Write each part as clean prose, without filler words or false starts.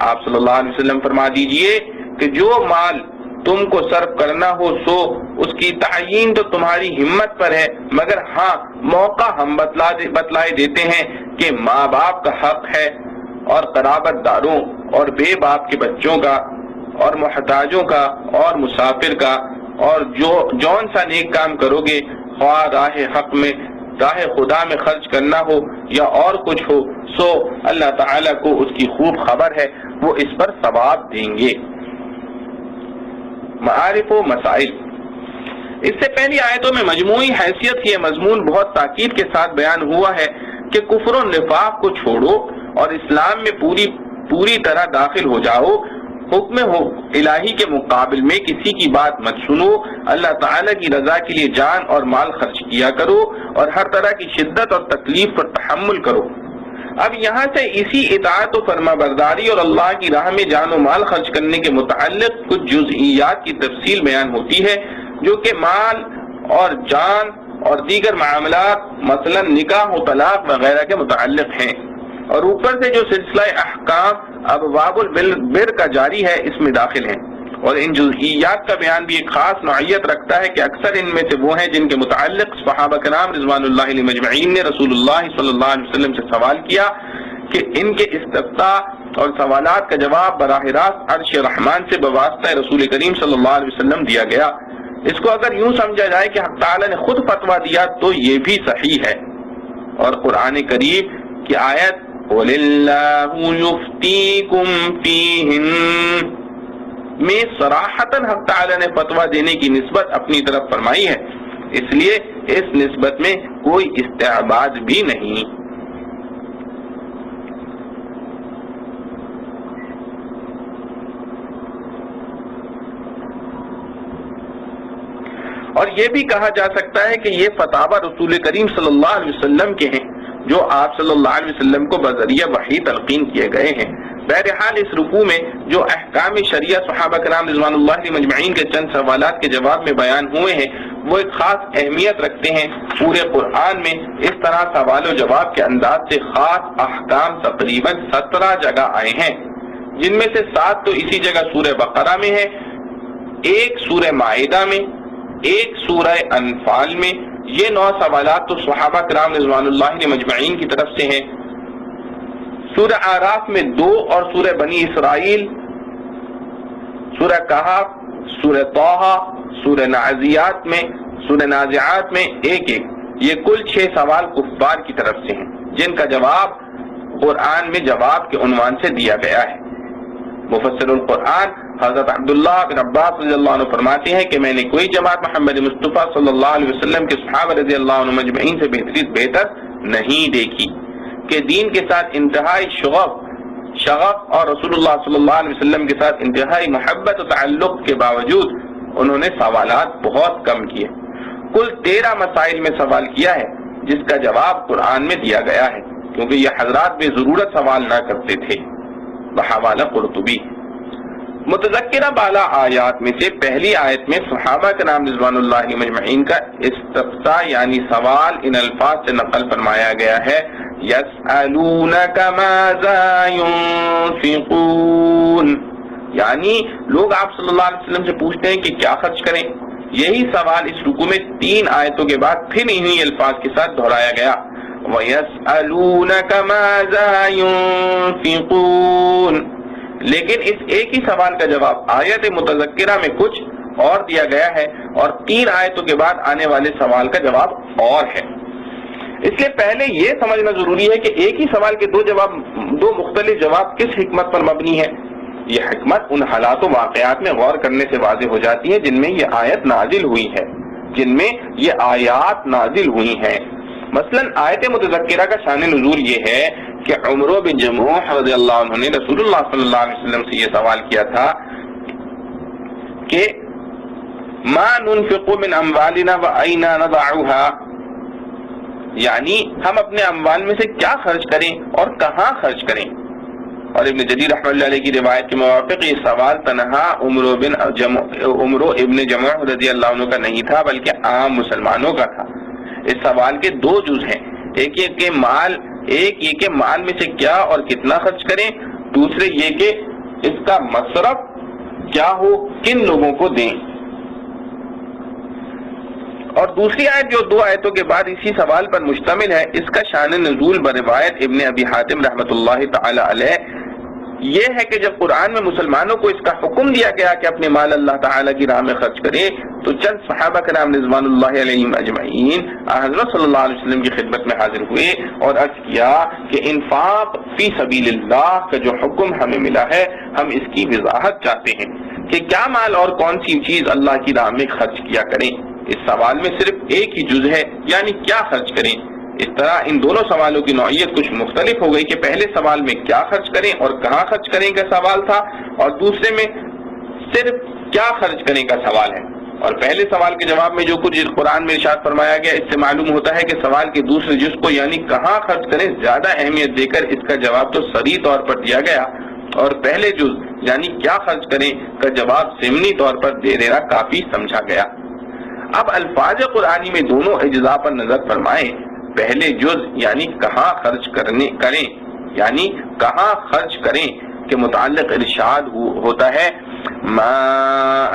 آپ صلی اللہ علیہ وسلم فرما دیجئے کہ جو مال تم کو صرف کرنا ہو سو اس کی تعیین تو تمہاری ہمت پر ہے، مگر ہاں موقع ہم بتلائے دیتے ہیں کہ ماں باپ کا حق ہے اور قرابت داروں اور بے باپ کے بچوں کا اور محتاجوں کا اور مسافر کا، اور جون سا نیک کام کرو گے، خواہ راہ حق میں راہ خدا میں خرچ کرنا ہو یا اور کچھ ہو، سو اللہ تعالیٰ کو اس کی خوب خبر ہے، وہ اس پر ثواب دیں گے۔ معارف و مسائل۔ اس سے پہلی آیتوں میں مجموعی حیثیت یہ مضمون بہت تاکید کے ساتھ بیان ہوا ہے کہ کفر و نفاق کو چھوڑو اور اسلام میں پوری طرح داخل ہو جاؤ، حکم الہی کے مقابل میں کسی کی بات مت سنو، اللہ تعالیٰ کی رضا کے لیے جان اور مال خرچ کیا کرو اور ہر طرح کی شدت اور تکلیف پر تحمل کرو۔ اب یہاں سے اسی اطاعت و فرما برداری اور اللہ کی راہ میں جان و مال خرچ کرنے کے متعلق کچھ جزئیات کی تفصیل بیان ہوتی ہے جو کہ مال اور جان اور دیگر معاملات مثلا نکاح و طلاق وغیرہ کے متعلق ہیں، اور اوپر سے جو سلسلہ احکام ابواب البر کا جاری ہے اس میں داخل ہیں، اور ان جزئیات کا بیان بھی ایک خاص نوعیت رکھتا ہے کہ اکثر ان میں سے وہ ہیں جن کے متعلق صحابہ کرام رضوان اللہ علیہم اجمعین نے رسول اللہ صلی اللہ علیہ وسلم سے سوال کیا کہ ان کے استفتاء اور سوالات کا جواب براہ راست عرش رحمان سے بواسطہ رسول کریم صلی اللہ علیہ وسلم دیا گیا۔ اس کو اگر یوں سمجھا جائے کہ حق تعالی نے خود فتویٰ دیا تو یہ بھی صحیح ہے، اور قرآن کریم کی آیت قُلِ اللَّهُ يُفْتِيكُمْ فِيهِنَّ میں صراحتاً حق تعالی نے فتویٰ دینے کی نسبت اپنی طرف فرمائی ہے، اس لیے اس نسبت میں کوئی استعباد بھی نہیں۔ اور یہ بھی کہا جا سکتا ہے کہ یہ فتاوی رسول کریم صلی اللہ علیہ وسلم کے ہیں جو آپ صلی اللہ علیہ وسلم کو بذریعہ وحی تلقین کیے گئے ہیں۔ بہرحال اس رکوع میں جو احکام شریعہ صحابہ کرام رضوان اللہ علیہم اجمعین کے چند سوالات کے جواب میں بیان ہوئے ہیں وہ ایک خاص اہمیت رکھتے ہیں۔ پورے قرآن میں اس طرح سوال و جواب کے انداز سے خاص احکام تقریباً 17 جگہ آئے ہیں، جن میں سے 7 تو اسی جگہ سورہ بقرہ میں ہے، ایک سورہ مائدہ میں، ایک سورہ انفال میں۔ یہ 9 سوالات تو صحابہ کرام رضوان اللہ علیہم اجمعین کی طرف سے ہیں۔ سورہ اعراف میں 2 اور سورہ بنی اسرائیل، سورہ کہف، سورہ طٰہٰ، سورہ نازعات میں ایک یہ کل 6 سوال کفار کی طرف سے ہیں جن کا جواب قرآن میں جواب کے عنوان سے دیا گیا ہے۔ مفسر القرآن حضرت عبداللہ بن عباس رضی اللہ عنہ فرماتے ہیں کہ میں نے کوئی جماعت محمد مصطفیٰ صلی اللہ علیہ وسلم کے صحابہ رضی اللہ عنہ مجمعین سے بہتر نہیں دیکھی کہ دین کے ساتھ انتہائی شغف اور رسول اللہ صلی اللہ علیہ وسلم کے ساتھ انتہائی محبت و تعلق کے باوجود انہوں نے سوالات بہت کم کیے۔ کل 13 مسائل میں سوال کیا ہے جس کا جواب قرآن میں دیا گیا ہے، کیونکہ یہ حضرات بے ضرورت سوال نہ کرتے تھے۔ بحوالہ قرطبی۔ متذکرہ بالا آیات میں سے پہلی آیت میں صحابہ کے نام رضوان اللہ علیہم اجمعین کا استفتاء یعنی سوال ان الفاظ سے نقل فرمایا گیا ہے، یسألونک ماذا ينفقون، یعنی لوگ آپ صلی اللہ علیہ وسلم سے پوچھتے ہیں کہ کیا خرچ کریں۔ یہی سوال اس رکوع میں 3 آیتوں کے بعد پھر انہی الفاظ کے ساتھ دہرایا گیا، وَيَسْأَلُونَكَ مَاذَا يُنفِقُونَ، لیکن اس ایک ہی سوال کا جواب آیت متذکرہ میں کچھ اور دیا گیا ہے اور 3 آیتوں کے بعد آنے والے سوال کا جواب اور ہے۔ اس لیے پہلے یہ سمجھنا ضروری ہے کہ ایک ہی سوال کے 2 مختلف جواب کس حکمت پر مبنی ہے۔ یہ حکمت ان حالات و واقعات میں غور کرنے سے واضح ہو جاتی ہے جن میں یہ آیت نازل ہوئی ہے، جن میں یہ آیات نازل ہوئی ہیں۔ مثلا آیت متذکرہ کا شان نزول یہ ہے کہ عمر بن جموح رضی اللہ عنہ نے رسول اللہ صلی اللہ علیہ وسلم سے یہ سوال کیا تھا کہ ما ننفق من اموالنا وأين نضعها، یعنی ہم اپنے اموال میں سے کیا خرچ کریں اور کہاں خرچ کریں۔ اور ابن جریر رحمۃ اللہ علیہ کی روایت کے موافق یہ سوال تنہا عمر ابن جموح رضی اللہ عنہ کا نہیں تھا بلکہ عام مسلمانوں کا تھا۔ اس سوال کے 2 جز ہیں، ایک یہ کہ مال میں سے کیا اور کتنا خرچ کریں، دوسرے یہ کہ اس کا مصرف کیا ہو، کن لوگوں کو دیں۔ اور دوسری آیت جو 2 آیتوں کے بعد اسی سوال پر مشتمل ہے، اس کا شان نزول بروایت ابن ابی حاتم رحمۃ اللہ تعالی علیہ یہ ہے کہ جب قرآن میں مسلمانوں کو اس کا حکم دیا گیا کہ اپنے مال اللہ تعالیٰ کی راہ میں خرچ کریں، تو چند صحابہ کرام رضوان اللہ علیہم اجمعین حضرت صلی اللہ علیہ وسلم کی خدمت میں حاضر ہوئے اور عرض کیا کہ انفاق فی سبیل اللہ کا جو حکم ہمیں ملا ہے، ہم اس کی وضاحت چاہتے ہیں کہ کیا مال اور کون سی چیز اللہ کی راہ میں خرچ کیا کریں۔ اس سوال میں صرف ایک ہی جز ہے، یعنی کیا خرچ کریں۔ اس طرح ان دونوں سوالوں کی نوعیت کچھ مختلف ہو گئی کہ پہلے سوال میں کیا خرچ کریں اور کہاں خرچ کریں کا سوال تھا، اور دوسرے میں صرف کیا خرچ کریں کا سوال ہے۔ اور پہلے سوال کے جواب میں جو کچھ قرآن میں ارشاد فرمایا گیا، اس سے معلوم ہوتا ہے کہ سوال کے دوسرے جز کو یعنی کہاں خرچ کریں زیادہ اہمیت دے کر اس کا جواب تو صریح طور پر دیا گیا، اور پہلے جز یعنی کیا خرچ کریں کا جواب ضمنی طور پر دے دینا کافی سمجھا گیا۔ اب الفاظ قرآنی میں دونوں اجزاء پر نظر فرمائیں۔ پہلے جز یعنی کہاں خرچ کریں یعنی کہاں خرچ کریں کے متعلق ارشاد ہوتا ہے ما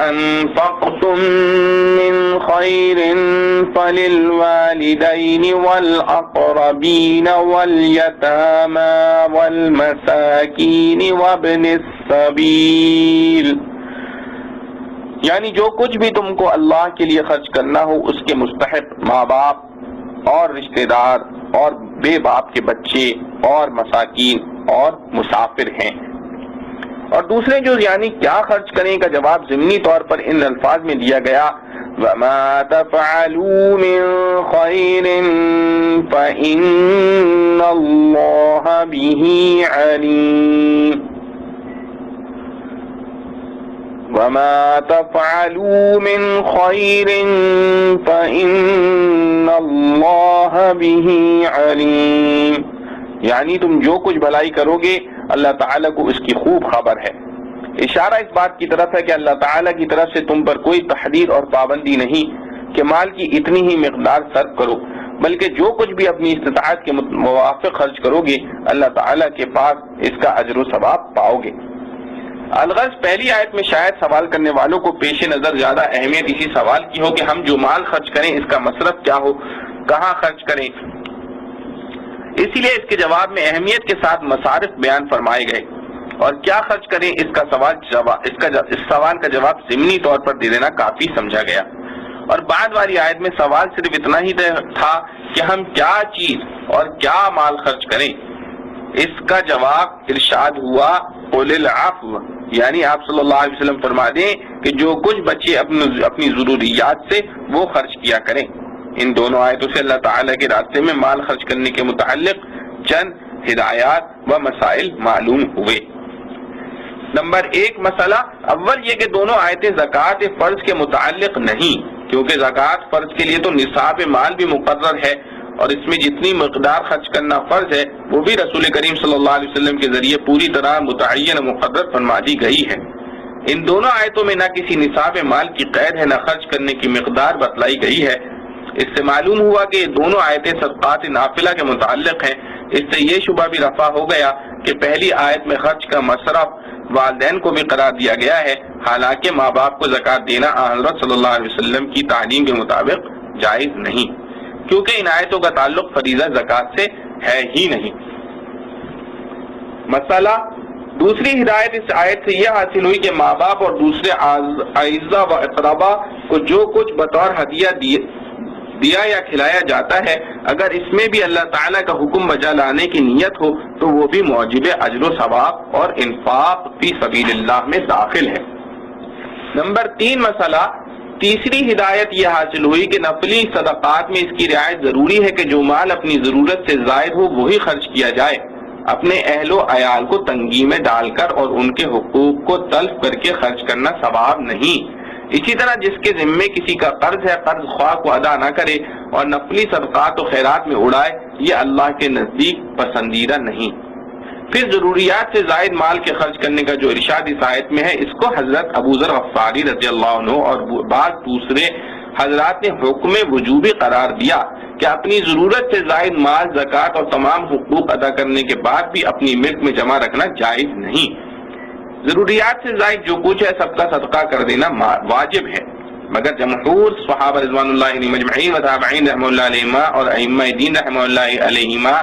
انفقتم من خیر فللوالدین والاقربین والیتامی والمساکین وابن السبیل، یعنی جو کچھ بھی تم کو اللہ کے لیے خرچ کرنا ہو اس کے مستحق ماں باپ اور رشتہ دار اور بے باپ کے بچے اور مساکین اور مسافر ہیں۔ اور دوسرے جو یعنی کیا خرچ کریں کا جواب ضمنی طور پر ان الفاظ میں دیا گیا وَمَا تَفْعَلُوا مِن خَيْرٍ فَإِنَّ اللَّهَ بِهِ عَلِيمٌ، وَمَا تَفْعَلُوا مِنْ خَيْرٍ فَإِنَّ اللَّهَ بِهِ عَلِيمٌ، یعنی تم جو کچھ بھلائی کرو گے اللہ تعالیٰ کو اس کی خوب خبر ہے۔ اشارہ اس بات کی طرف ہے کہ اللہ تعالیٰ کی طرف سے تم پر کوئی تحریر اور پابندی نہیں کہ مال کی اتنی ہی مقدار صرف کرو، بلکہ جو کچھ بھی اپنی استطاعت کے موافق خرچ کرو گے اللہ تعالیٰ کے پاس اس کا اجر و ثواب پاؤ گے۔ الغرض پہلی آیت میں شاید سوال کرنے والوں کو پیش نظر زیادہ اہمیت اسی سوال کی ہو کہ ہم جو مال خرچ کریں اس کا مصرف کیا ہو، کہاں خرچ کریں، اسی لیے اس کے جواب میں اہمیت کے ساتھ مصارف بیان فرمائے گئے، اور کیا خرچ کریں اس سوال کا جواب ضمنی طور پر دے دینا کافی سمجھا گیا۔ اور بعد والی آیت میں سوال صرف اتنا ہی تھا کہ ہم کیا چیز اور کیا مال خرچ کریں، اس کا جواب ارشاد ہوا قُلِ الْعَفْوَ، یعنی آپ صلی اللہ علیہ وسلم فرما دیں کہ جو کچھ بچے اپنی ضروریات سے وہ خرچ کیا کریں۔ ان دونوں آیتوں سے اللہ تعالیٰ کے راستے میں مال خرچ کرنے کے متعلق چند ہدایات و مسائل معلوم ہوئے۔ نمبر 1 مسئلہ اول یہ کہ دونوں آیتیں زکوٰۃ فرض کے متعلق نہیں، کیونکہ زکوٰۃ فرض کے لیے تو نصاب مال بھی مقرر ہے، اور اس میں جتنی مقدار خرچ کرنا فرض ہے وہ بھی رسول کریم صلی اللہ علیہ وسلم کے ذریعے پوری طرح متعین مقرر فرما دی گئی ہے۔ ان دونوں آیتوں میں نہ کسی نصاب مال کی قید ہے، نہ خرچ کرنے کی مقدار بتلائی گئی ہے۔ اس سے معلوم ہوا کہ یہ دونوں آیتیں صدقات نافلہ کے متعلق ہیں۔ اس سے یہ شبہ بھی رفع ہو گیا کہ پہلی آیت میں خرچ کا مصرف والدین کو بھی قرار دیا گیا ہے، حالانکہ ماں باپ کو زکوٰۃ دینا حضرت صلی اللہ علیہ وسلم کی تعلیم کے مطابق جائز نہیں، کیونکہ ان آیتوں کا تعلق فریضہ زکوٰۃ سے ہے ہی نہیں۔ مسئلہ دوسری ہدایت اس آیت سے یہ حاصل ہوئی کہ ماں باپ اور دوسرے اعزاء و اقربا کو جو کچھ بطور ہدیہ دیا یا کھلایا جاتا ہے، اگر اس میں بھی اللہ تعالیٰ کا حکم بجا لانے کی نیت ہو تو وہ بھی موجب اجر و ثواب اور انفاق فی سبیل اللہ میں داخل ہے۔ نمبر 3 مسئلہ تیسری ہدایت یہ حاصل ہوئی کہ نفلی صدقات میں اس کی رعایت ضروری ہے کہ جو مال اپنی ضرورت سے زائد ہو وہی خرچ کیا جائے، اپنے اہل و عیال کو تنگی میں ڈال کر اور ان کے حقوق کو تلف کر کے خرچ کرنا ثواب نہیں۔ اسی طرح جس کے ذمے کسی کا قرض ہے، قرض خواہ کو ادا نہ کرے اور نفلی صدقات و خیرات میں اڑائے، یہ اللہ کے نزدیک پسندیدہ نہیں۔ پھر ضروریات سے زائد مال کے خرچ کرنے کا جو ارشاد اس آیت میں ہے، اس کو حضرت ابو ذر غفاری رضی اللہ عنہ اور بعض دوسرے حضرات نے حکم وجوبی قرار دیا کہ اپنی ضرورت سے زائد مال، زکوٰۃ اور تمام حقوق ادا کرنے کے بعد بھی اپنی ملک میں جمع رکھنا جائز نہیں۔ ضروریات سے زائد جو کچھ ہے سب کا صدقہ کر دینا واجب ہے، مگر جمہور صحابہ رضوان اللہ علیہم مجمعین و تابعین رحمہ اللہ علیہما اور ائمہ دین رحمہ اللہ علیہما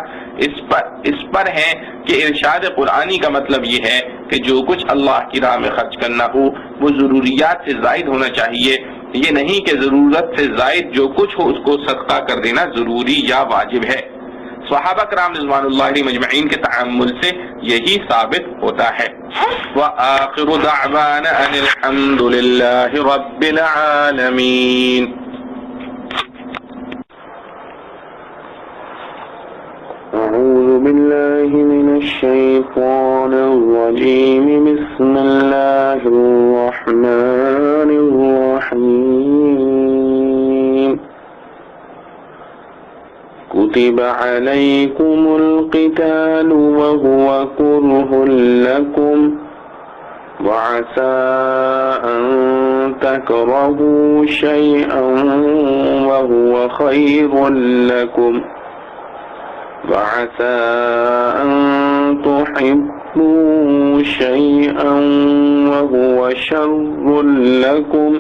اس پر ہیں کہ ارشاد قرآنی کا مطلب یہ ہے کہ جو کچھ اللہ کی راہ میں خرچ کرنا ہو وہ ضروریات سے زائد ہونا چاہیے، یہ نہیں کہ ضرورت سے زائد جو کچھ ہو اس کو صدقہ کر دینا ضروری یا واجب ہے۔ صحابہ کرام رضوان اللہ علیہم مجمعین کے تعامل سے یہی ثابت ہوتا ہے۔ وآخر دعوانا ان الحمد للہ رب العالمین۔ اعوذ باللہ من الشیطان الرجیم، بسم اللہ الرحمن الرحیم۔ كتب عليكم القتال وهو كره لكم وعسى أن تكرهوا شيئا وهو خير لكم وعسى أن تحبوا شيئا وهو شر لكم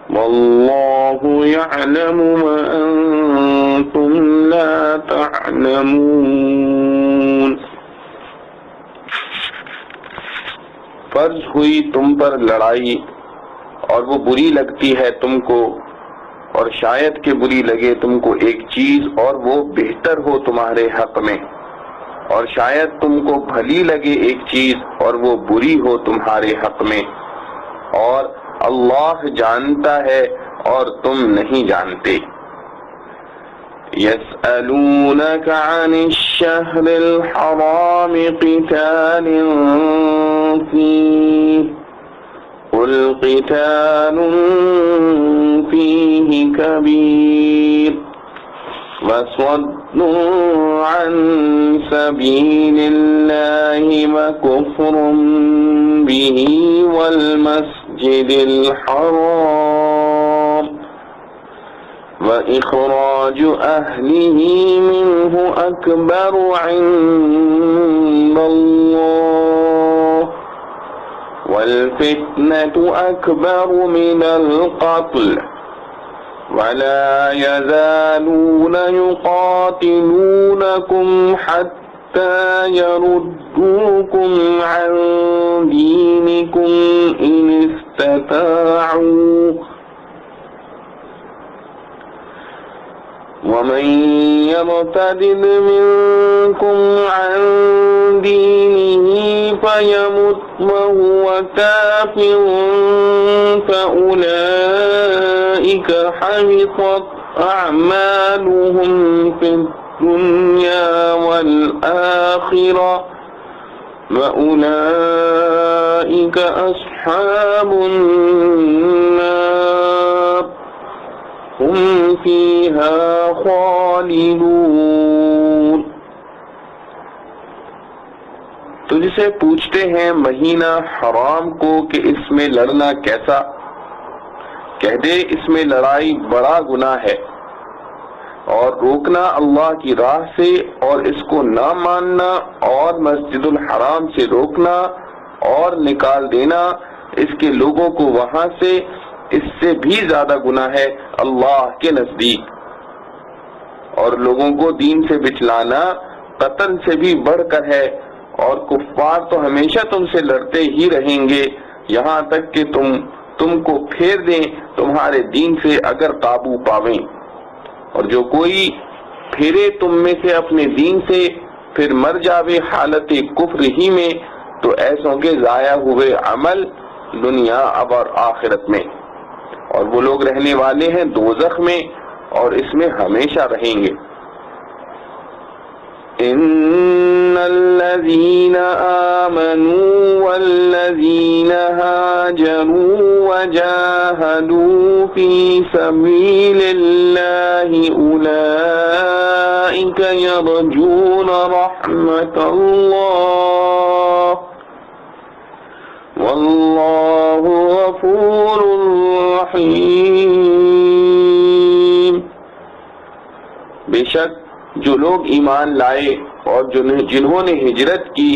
والله يعلم وأنتم لا تعلمون۔ فرض ہوئی تم پر لڑائی اور وہ بری لگتی ہے تم کو، اور شاید کہ بری لگے تم کو ایک چیز اور وہ بہتر ہو تمہارے حق میں، اور شاید تم کو بھلی لگے ایک چیز اور وہ بری ہو تمہارے حق میں، اور اللہ جانتا ہے اور تم نہیں جانتے۔ يسألونك عن الشهر الحرام قتال فيه قل قتال فيه كبير وصد عن سبيل الله وكفر به والمسجد الحرام وإخراج أهله منه أكبر عند الله والفتنة أكبر من القتل ولا يزالون يقاتلونكم حتى يردوكم عن دينكم إن استطاعوا ومن يرتد منكم عن دينه فيمت وهو كافر فأولئك حبطت أعمالهم في الدنيا والآخرة وأولئك أصحاب النار هم فيها خالدون۔ تجھ سے پوچھتے ہیں مہینہ حرام کو کہ اس میں لڑنا کیسا؟ کہہ دے اس میں لڑائی بڑا گناہ ہے، اور روکنا اللہ کی راہ سے اور اس کو نہ ماننا اور مسجد الحرام سے روکنا اور نکال دینا اس کے لوگوں کو وہاں سے، اس سے بھی زیادہ گناہ ہے اللہ کے نزدیک، اور لوگوں کو دین سے بچلانا قتل سے بھی بڑھ کر ہے، اور کفار تو ہمیشہ تم سے لڑتے ہی رہیں گے یہاں تک کہ تم کو پھیر دیں تمہارے دین سے اگر قابو پاویں، اور جو کوئی پھیرے تم میں سے اپنے دین سے پھر مر جاوے حالت کفر ہی میں تو ایسوں کے ضائع ہوئے عمل دنیا اور آخرت میں، اور وہ لوگ رہنے والے ہیں دوزخ میں اور اس میں ہمیشہ رہیں گے۔ ان الذين آمنوا والذين هاجروا وجاهدوا في سبيل الله أولئك يرجون رحمة الله والله غفور رحيم۔ بے شک جو لوگ ایمان لائے اور جنہوں نے ہجرت کی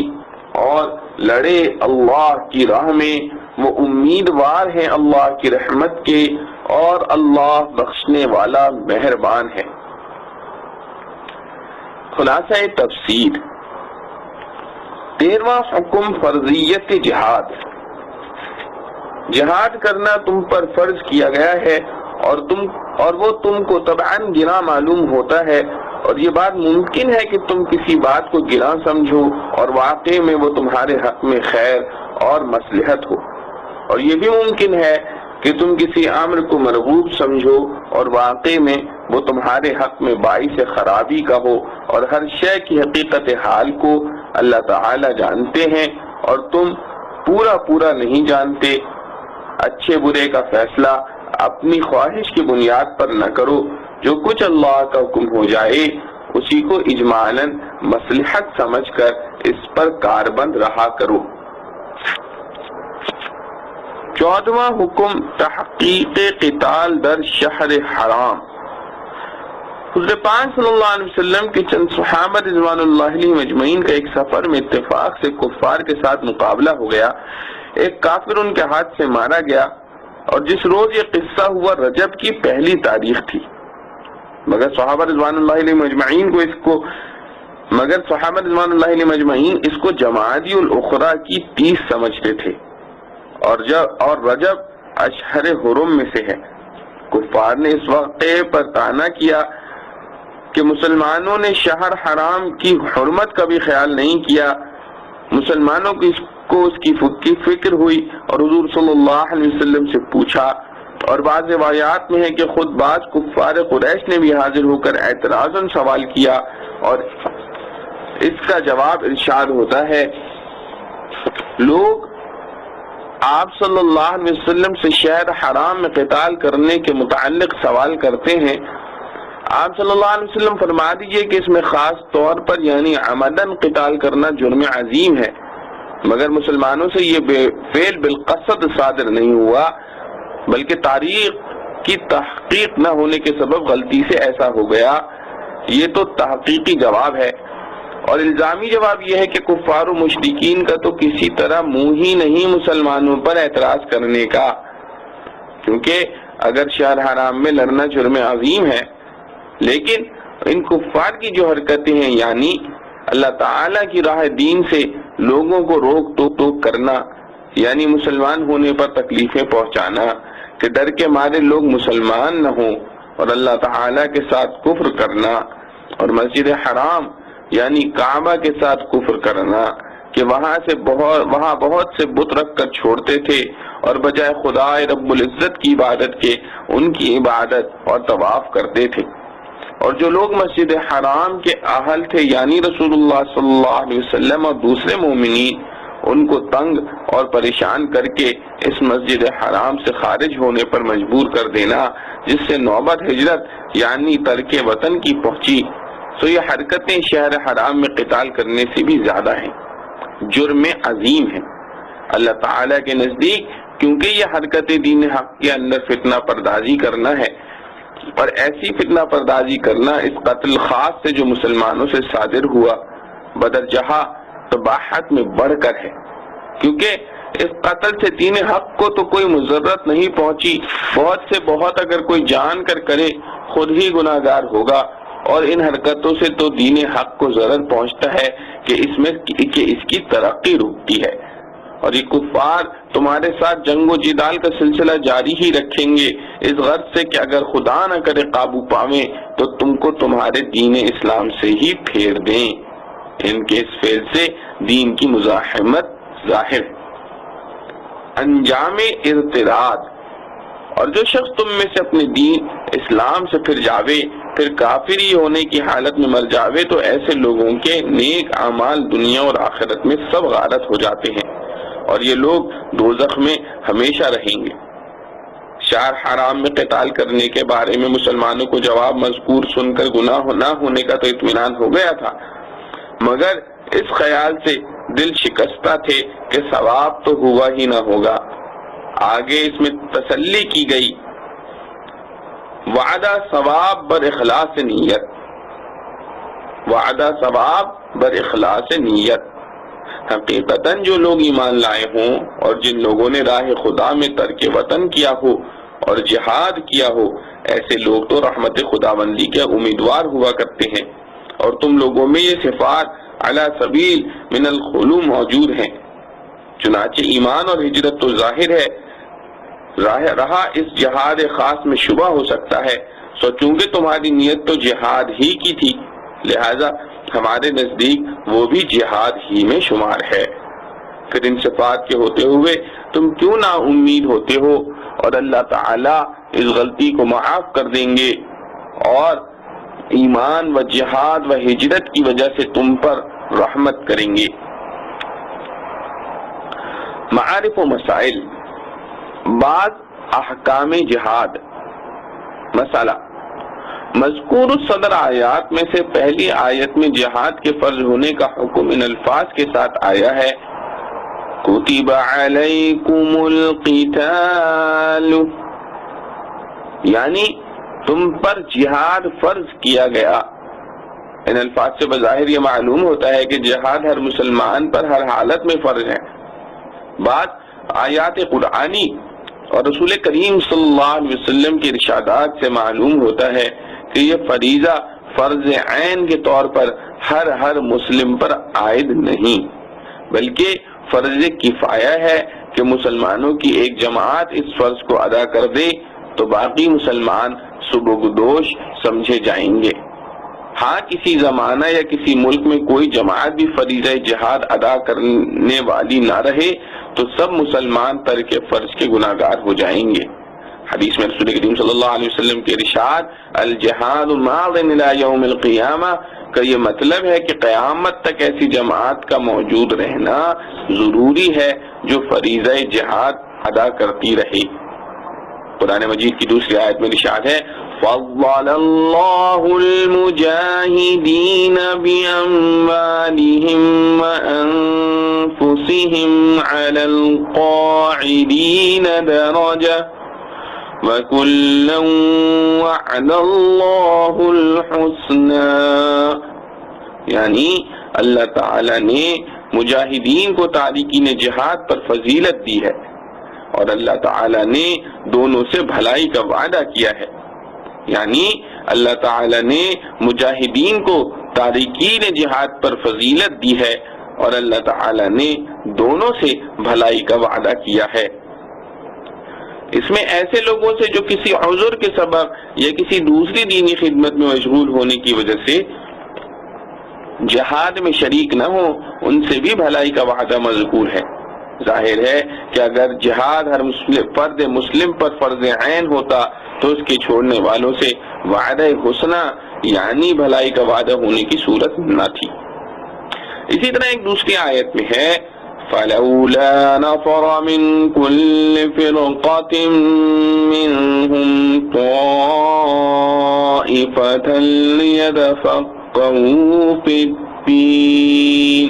اور لڑے اللہ کی راہ میں، وہ امیدوار ہیں اللہ کی رحمت کے، اور اللہ بخشنے والا مہربان ہے۔ خلاصہ تفسیر، 13واں حکم فرضیت جہاد۔ جہاد کرنا تم پر فرض کیا گیا ہے، اور وہ تم کو طبعاً گناہ معلوم ہوتا ہے، اور یہ بات ممکن ہے کہ تم کسی بات کو گناہ سمجھو اور واقع میں وہ تمہارے حق میں خیر اور مصلحت ہو، اور یہ بھی ممکن ہے کہ تم کسی امر کو مرغوب سمجھو اور واقع میں وہ تمہارے حق میں باعث خرابی کا ہو، اور ہر شے کی حقیقت حال کو اللہ تعالی جانتے ہیں اور تم پورا نہیں جانتے۔ اچھے برے کا فیصلہ اپنی خواہش کی بنیاد پر نہ کرو، جو کچھ اللہ کا حکم ہو جائے اسی کو اجمالاً مصلحت سمجھ کر اس پر کاربند رہا کرو۔ 14واں حکم تحقیق قتال در شہر حرام۔ حضور پاک صلی اللہ علیہ وسلم کے چند صحابہ رضوان اللہ علیہ مجمعین کا ایک سفر میں اتفاق سے کفار کے ساتھ مقابلہ ہو گیا۔ ایک کافر ان کے ہاتھ سے مارا گیا، اور جس روز یہ قصہ ہوا رجب کی پہلی تاریخ تھی، مگر صحابہ رضوان اللہ علیہ مجمعین اس کو جمادی الاخری کی 30 سمجھتے تھے، اور رجب اشہر حرم میں سے ہے۔ کفار نے اس واقعے پر طعنا کیا کہ مسلمانوں نے شہر حرام کی حرمت کا بھی خیال نہیں کیا۔ مسلمانوں کو اس کی فکر ہوئی اور حضور صلی اللہ علیہ وسلم سے پوچھا، اور بعض روایات میں ہے کہ خود بعض کفار قریش نے بھی حاضر ہو کر اعتراضاً سوال کیا، اور اس کا جواب ارشاد ہوتا ہے، لوگ آپ صلی اللہ علیہ وسلم سے شہر حرام میں قتال کرنے کے متعلق سوال کرتے ہیں۔ آپ صلی اللہ علیہ وسلم فرما دیجئے کہ اس میں خاص طور پر یعنی عمدن قتال کرنا جرم عظیم ہے، مگر مسلمانوں سے یہ فعل بالقصد صادر نہیں ہوا، بلکہ تاریخ کی تحقیق نہ ہونے کے سبب غلطی سے ایسا ہو گیا۔ یہ تو تحقیقی جواب ہے، اور الزامی جواب یہ ہے کہ کفار و مشرکین کا تو کسی طرح منہ ہی نہیں مسلمانوں پر اعتراض کرنے کا، کیونکہ اگر شہر حرام میں لڑنا جرم عظیم ہے، لیکن ان کفار کی جو حرکتیں ہیں یعنی اللہ تعالیٰ کی راہ دین سے لوگوں کو روک ٹوک کرنا، یعنی مسلمان ہونے پر تکلیفیں پہنچانا کہ ڈر کے مارے لوگ مسلمان نہ ہوں، اور اللہ تعالیٰ کے ساتھ کفر کرنا، اور مسجد حرام یعنی کعبہ کے ساتھ کفر کرنا کہ وہاں بہت سے بت رکھ کر چھوڑتے تھے، اور بجائے خدا رب العزت کی عبادت کے ان کی عبادت اور طواف کرتے تھے۔ اور جو لوگ مسجد حرام کے اہل تھے یعنی رسول اللہ صلی اللہ علیہ وسلم اور دوسرے مومنین، ان کو تنگ اور پریشان کر کے اس مسجد حرام سے خارج ہونے پر مجبور کر دینا، جس سے نوبت ہجرت یعنی ترک وطن کی پہنچی، تو یہ حرکتیں شہر حرام میں قتال کرنے سے بھی زیادہ ہیں، جرم عظیم ہے اللہ تعالیٰ کے نزدیک، کیونکہ یہ حرکتیں دین حق کے اندر فتنہ پردازی کرنا ہے، اور ایسی فتنہ پردازی کرنا اس قتل خاص سے جو مسلمانوں سے صادر ہوا بدرجہ تباحت میں بڑھ کر ہے، کیونکہ اس قتل سے دین حق کو تو کوئی مضرت نہیں پہنچی، بہت سے بہت اگر کوئی جان کر کرے خود ہی گناہگار ہوگا، اور ان حرکتوں سے تو دین حق کو ضرر پہنچتا ہے کہ اس کی ترقی رکتی ہے، اور یہ کفار تمہارے ساتھ جنگ و جدال کا سلسلہ جاری ہی رکھیں گے، اس غرض سے کہ اگر خدا نہ کرے قابو پاویں تو تم کو تمہارے دین اسلام سے ہی پھیر دیں۔ ان کے اس فعل سے دین کی مزاحمت ظاہر ہے۔ انجام ارتداد، اور جو شخص تم میں سے اپنے دین اسلام سے پھر جاوے، پھر کافری ہونے کی حالت میں مر جاوے، تو ایسے لوگوں کے نیک اعمال دنیا اور آخرت میں سب غارت ہو جاتے ہیں، اور یہ لوگ دوزخ میں ہمیشہ رہیں گے۔ شہر حرام میں قتال کرنے کے بارے میں مسلمانوں کو جواب مذکور سن کر گناہ نہ ہونے کا تو اطمینان ہو گیا تھا، مگر اس خیال سے دل شکستہ تھے کہ ثواب تو ہوا ہی نہ ہوگا۔ آگے اس میں تسلی کی گئی، وعدہ ثواب بر اخلاص نیت، وعدہ ثواب بر اخلاص نیت، حقیقتاً جو لوگ ایمان لائے ہوں اور جن لوگوں نے راہ خدا میں ترک وطن کیا ہو اور جہاد کیا ہو، ایسے لوگ تو رحمت خداوندی کے امیدوار ہوا کرتے ہیں، اور تم لوگوں میں یہ صفات علی سبیل من الخلو موجود ہیں۔ چنانچہ ایمان اور ہجرت تو ظاہر ہے، رہا اس جہاد خاص میں شبہ ہو سکتا ہے، سو چونکہ تمہاری نیت تو جہاد ہی کی تھی، لہذا ہمارے نزدیک وہ بھی جہاد ہی میں شمار ہے۔ پھر ان صفات کے ہوتے ہوئے تم کیوں نا امید ہوتے ہو، اور اللہ تعالیٰ اس غلطی کو معاف کر دیں گے، اور ایمان و جہاد و ہجرت کی وجہ سے تم پر رحمت کریں گے۔ معارف و مسائل، بعض احکام جہاد۔ مسئلہ، مذکور الصدر آیات میں سے پہلی آیت میں جہاد کے فرض ہونے کا حکم ان الفاظ کے ساتھ آیا ہے، کتب علیکم القتال، یعنی تم پر جہاد فرض کیا گیا۔ ان الفاظ سے بظاہر یہ معلوم ہوتا ہے کہ جہاد ہر مسلمان پر ہر حالت میں فرض ہے۔ بعض آیات قرآنی اور رسول کریم صلی اللہ علیہ وسلم کے ارشادات سے معلوم ہوتا ہے کہ یہ فریضہ فرض عین کے طور پر ہر مسلم پر عائد نہیں، بلکہ فرض کفایہ ہے کہ مسلمانوں کی ایک جماعت اس فرض کو ادا کر دے تو باقی مسلمان سبکدوش سمجھے جائیں گے۔ ہاں کسی زمانہ یا کسی ملک میں کوئی جماعت بھی فریضہ جہاد ادا کرنے والی نہ رہے تو سب مسلمان ترک فرض کے گناہگار ہو جائیں گے۔ حدیث میں رسول کریم صلی اللہ علیہ وسلم کے ارشاد الجہاد ماض الی یوم القیامہ کا یہ مطلب ہے کہ قیامت تک ایسی جماعت کا موجود رہنا ضروری ہے جو فریضہ جہاد ادا کرتی رہے۔ قرآن مجید کی دوسری آیت میں ارشاد ہے فضل اللہ المجاہدین باموالہم وانفسہم علی القاعدین درجہ وَكُلًّا وَعَدَ اللَّهُ الْحُسْنَى، یعنی اللہ تعالیٰ نے مجاہدین کو تارکین جہاد پر فضیلت دی ہے، اور اللہ تعالیٰ نے دونوں سے بھلائی کا وعدہ کیا ہے، یعنی اللہ تعالیٰ نے مجاہدین کو تارکین جہاد پر فضیلت دی ہے اور اللہ تعالیٰ نے دونوں سے بھلائی کا وعدہ کیا ہے۔ اس میں ایسے لوگوں سے جو کسی عذر کے سبب یا کسی دوسری دینی خدمت میں مشغول ہونے کی وجہ سے جہاد میں شریک نہ ہو، ان سے بھی بھلائی کا وعدہ مذکور ہے۔ ظاہر ہے کہ اگر جہاد ہر فرد مسلم پر فرض عین ہوتا تو اس کے چھوڑنے والوں سے وعدہ حسنہ یعنی بھلائی کا وعدہ ہونے کی صورت نہ تھی۔ اسی طرح ایک دوسری آیت میں ہے فَلَوْلَا نَفَرَ مِن كُلِّ فِرْقَةٍ مِّنْهُمْ طَائِفَةً لِيَتَفَقَّهُوا فِي الدِّينِ،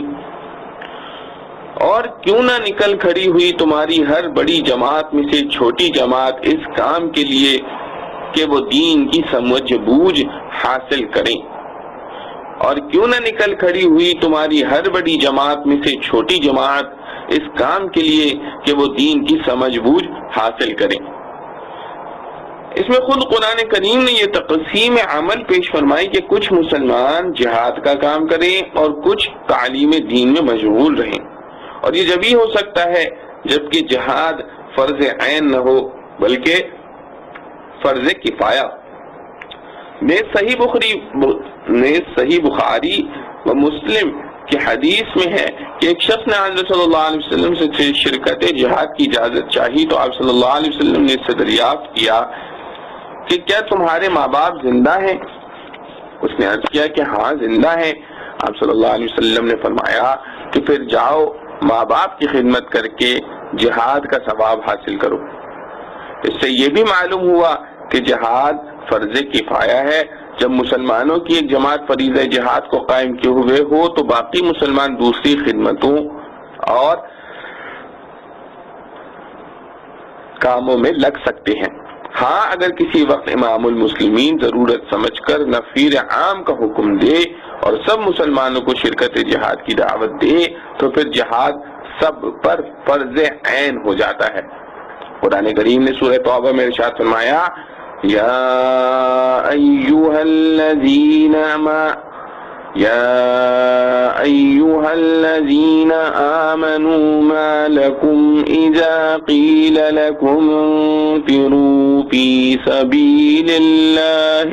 اور کیوں نہ نکل کھڑی ہوئی تمہاری ہر بڑی جماعت میں سے چھوٹی جماعت اس کام کے لیے کہ وہ دین کی سمجھ بوجھ حاصل کریں، اور کیوں نہ نکل کھڑی ہوئی تمہاری ہر بڑی جماعت میں سے چھوٹی جماعت اس کام کے لیے کہ وہ دین کی سمجھ بوجھ حاصل کریں۔ اس میں خود قرآن کریم نے یہ تقسیم عمل پیش فرمائی کہ کچھ مسلمان جہاد کا کام کریں اور کچھ تعلیم دین میں مشغول رہیں، اور یہ جبھی ہو سکتا ہے جبکہ جہاد فرض عین نہ ہو بلکہ فرض کفایہ۔ صحیح بخاری و مسلم کی حدیث میں ہے کہ ایک شخص نے حضرت صلی اللہ علیہ وسلم سے شرکت جہاد کی اجازت چاہی تو آپ صلی اللہ علیہ وسلم نے اس سے دریافت کیا کہ کیا تمہارے ماں باپ زندہ ہیں؟ اس نے عرض کیا کہ ہاں زندہ ہیں۔ آپ صلی اللہ علیہ وسلم نے فرمایا کہ پھر جاؤ ماں باپ کی خدمت کر کے جہاد کا ثواب حاصل کرو۔ اس سے یہ بھی معلوم ہوا کہ جہاد فرض کفایہ ہے۔ جب مسلمانوں کی ایک جماعت فریضہ جہاد کو قائم کیے ہوئے ہو تو باقی مسلمان دوسری خدمتوں اور کاموں میں لگ سکتے ہیں۔ ہاں اگر کسی وقت امام المسلمین ضرورت سمجھ کر نفیر عام کا حکم دے اور سب مسلمانوں کو شرکت جہاد کی دعوت دے تو پھر جہاد سب پر فرض عین ہو جاتا ہے۔ قرآن کریم نے سورہ توبہ میں ارشاد فرمایا یا ایھا الذین آمنوا ما لکم اذا قیل لکم انفروا فی سبیل اللہ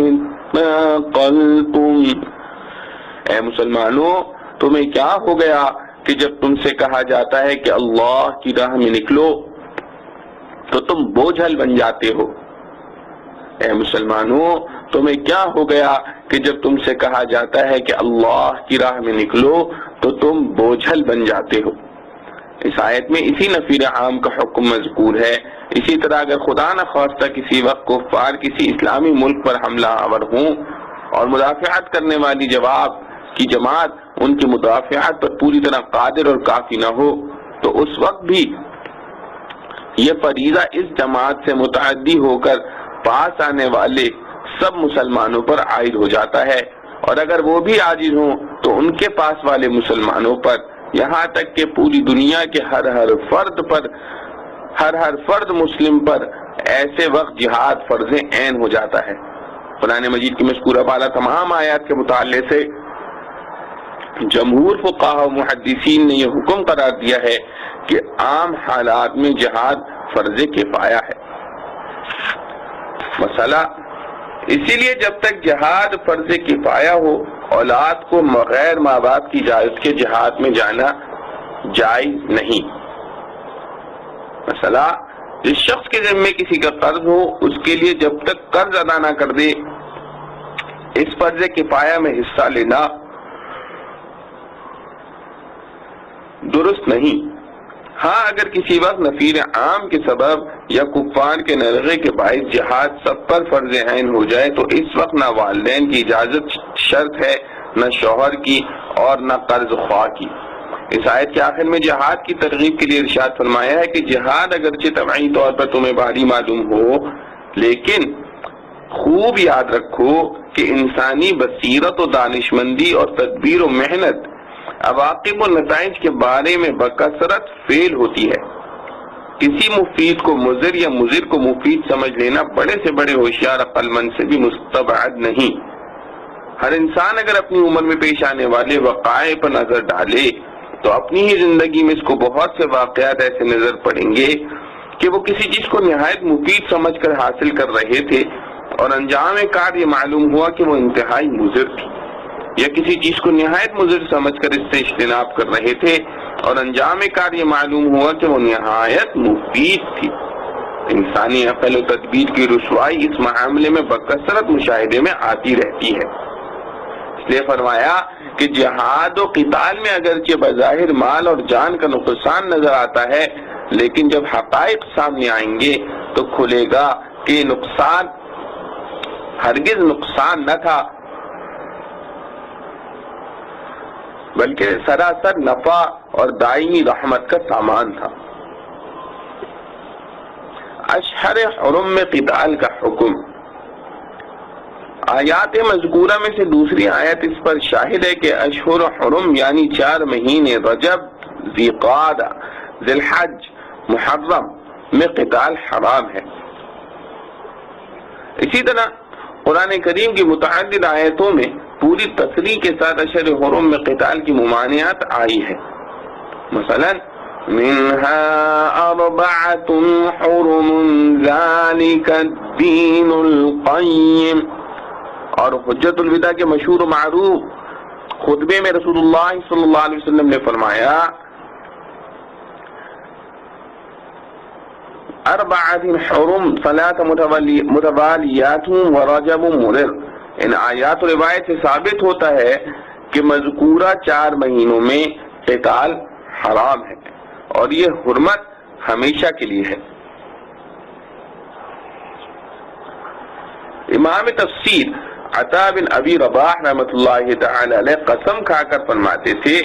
اثاقلتم، اے مسلمانوں تمہیں کیا ہو گیا کہ جب تم سے کہا جاتا ہے کہ اللہ کی راہ میں نکلو تو تم بوجھل بن جاتے ہو۔ اے مسلمانوں تمہیں کیا ہو گیا کہ جب تم سے کہا جاتا ہے کہ اللہ کی راہ میں نکلو تو تم بوجھل بن جاتے ہو۔ اس آیت میں اسی نفیر عام کا حکم مذکور ہے۔ اسی طرح اگر خدا نخواستہ کسی وقت کفار کسی اسلامی ملک پر حملہ آور ہوں اور مدافعت کرنے والی کی جماعت ان کی مدافعت پر پوری طرح قادر اور کافی نہ ہو تو اس وقت بھی یہ فریضہ اس جماعت سے متعدی ہو کر پاس آنے والے سب مسلمانوں پر عائد ہو جاتا ہے، اور اگر وہ بھی عاجز ہوں تو ان کے پاس والے مسلمانوں پر، یہاں تک کہ پوری دنیا کے ہر فرد مسلم پر ایسے وقت جہاد فرض عین ہو جاتا ہے۔ قرآن مجید کی مذکورہ بالا تمام آیات کے مطالعے سے جمہور فقہاء و محدثین نے یہ حکم قرار دیا ہے کہ عام حالات میں جہاد فرض کفایہ ہے۔ مسئلہ اسی لیے جب تک جہاد فرض کفایہ ہو اولاد کو بغیر ماں باپ کی اجازت کے جہاد میں جانا جائز نہیں۔ مسئلہ جس شخص کے ذمے کسی کا قرض ہو اس کے لیے جب تک قرض ادا نہ کر دے اس فرض کفایہ میں حصہ لینا درست نہیں۔ ہاں اگر کسی وقت نفیر عام کے سبب یا کفار کے نرغے کے باعث جہاد سب پر فرض عین ہو جائے تو اس وقت نہ والدین کی اجازت شرط ہے، نہ شوہر کی اور نہ قرض خواہ کی۔ اس آیت کے آخر میں جہاد کی ترغیب کے لیے ارشاد فرمایا ہے کہ جہاد اگرچہ طبعی طور پر تمہیں بھاری معلوم ہو لیکن خوب یاد رکھو کہ انسانی بصیرت و دانشمندی اور تدبیر و محنت عواقب و نتائج کے بارے میں بکثرت فیل ہوتی ہے۔ کسی مفید کو مضر یا مضر کو مفید سمجھ لینا بڑے سے بڑے ہوشیار عقل مند سے بھی مستبعد نہیں۔ ہر انسان اگر اپنی عمر میں پیش آنے والے وقائع پر نظر ڈالے تو اپنی ہی زندگی میں اس کو بہت سے واقعات ایسے نظر پڑیں گے کہ وہ کسی چیز کو نہایت مفید سمجھ کر حاصل کر رہے تھے اور انجام کار یہ معلوم ہوا کہ وہ انتہائی مضر تھی، یا کسی چیز کو نہایت مضر سمجھ کر اس سے اجتناب کر رہے تھے اور انجام کار یہ معلوم ہوا کہ وہ نہایت مفید تھی۔ انسانی عقل و تدبیر کی رسوائی اس معاملے میں بکثرت مشاہدے میں آتی رہتی ہے۔ اس لیے فرمایا کہ جہاد و قتال میں اگرچہ بظاہر مال اور جان کا نقصان نظر آتا ہے لیکن جب حقائق سامنے آئیں گے تو کھلے گا کہ نقصان ہرگز نقصان نہ تھا بلکہ سراسر نفع اور دائمی رحمت کا سامان تھا۔ اشہر حرم میں قتال کا حکم۔ آیات مذکورہ میں سے دوسری آیت اس پر شاہد ہے کہ اشہر حرم یعنی 4 مہینے رجب، ذی قعدہ، ذی الحج، محرم میں قتال حرام ہے۔ اسی طرح قرآن کریم کی متعدد آیتوں میں پوری تصریح کے ساتھ اشہر حرم میں قتال کی ممانعت آئی ہے۔ مثلا منها 4 حرم ذلك الدین القیم، اور حجت الوداع کے مشہور و معروف خطبے میں رسول اللہ صلی اللہ علیہ وسلم نے فرمایا 4 حرم 3 متوالیات ورجب مضر۔ ان آیات و روایت سے ثابت ہوتا ہے کہ مذکورہ 4 مہینوں میں قتال حرام ہے اور یہ حرمت ہمیشہ کے لیے ہے۔ امام تفسیر عطا بن ابی رباح رحمۃ اللہ تعالی علیہ قسم کھا کر فرماتے تھے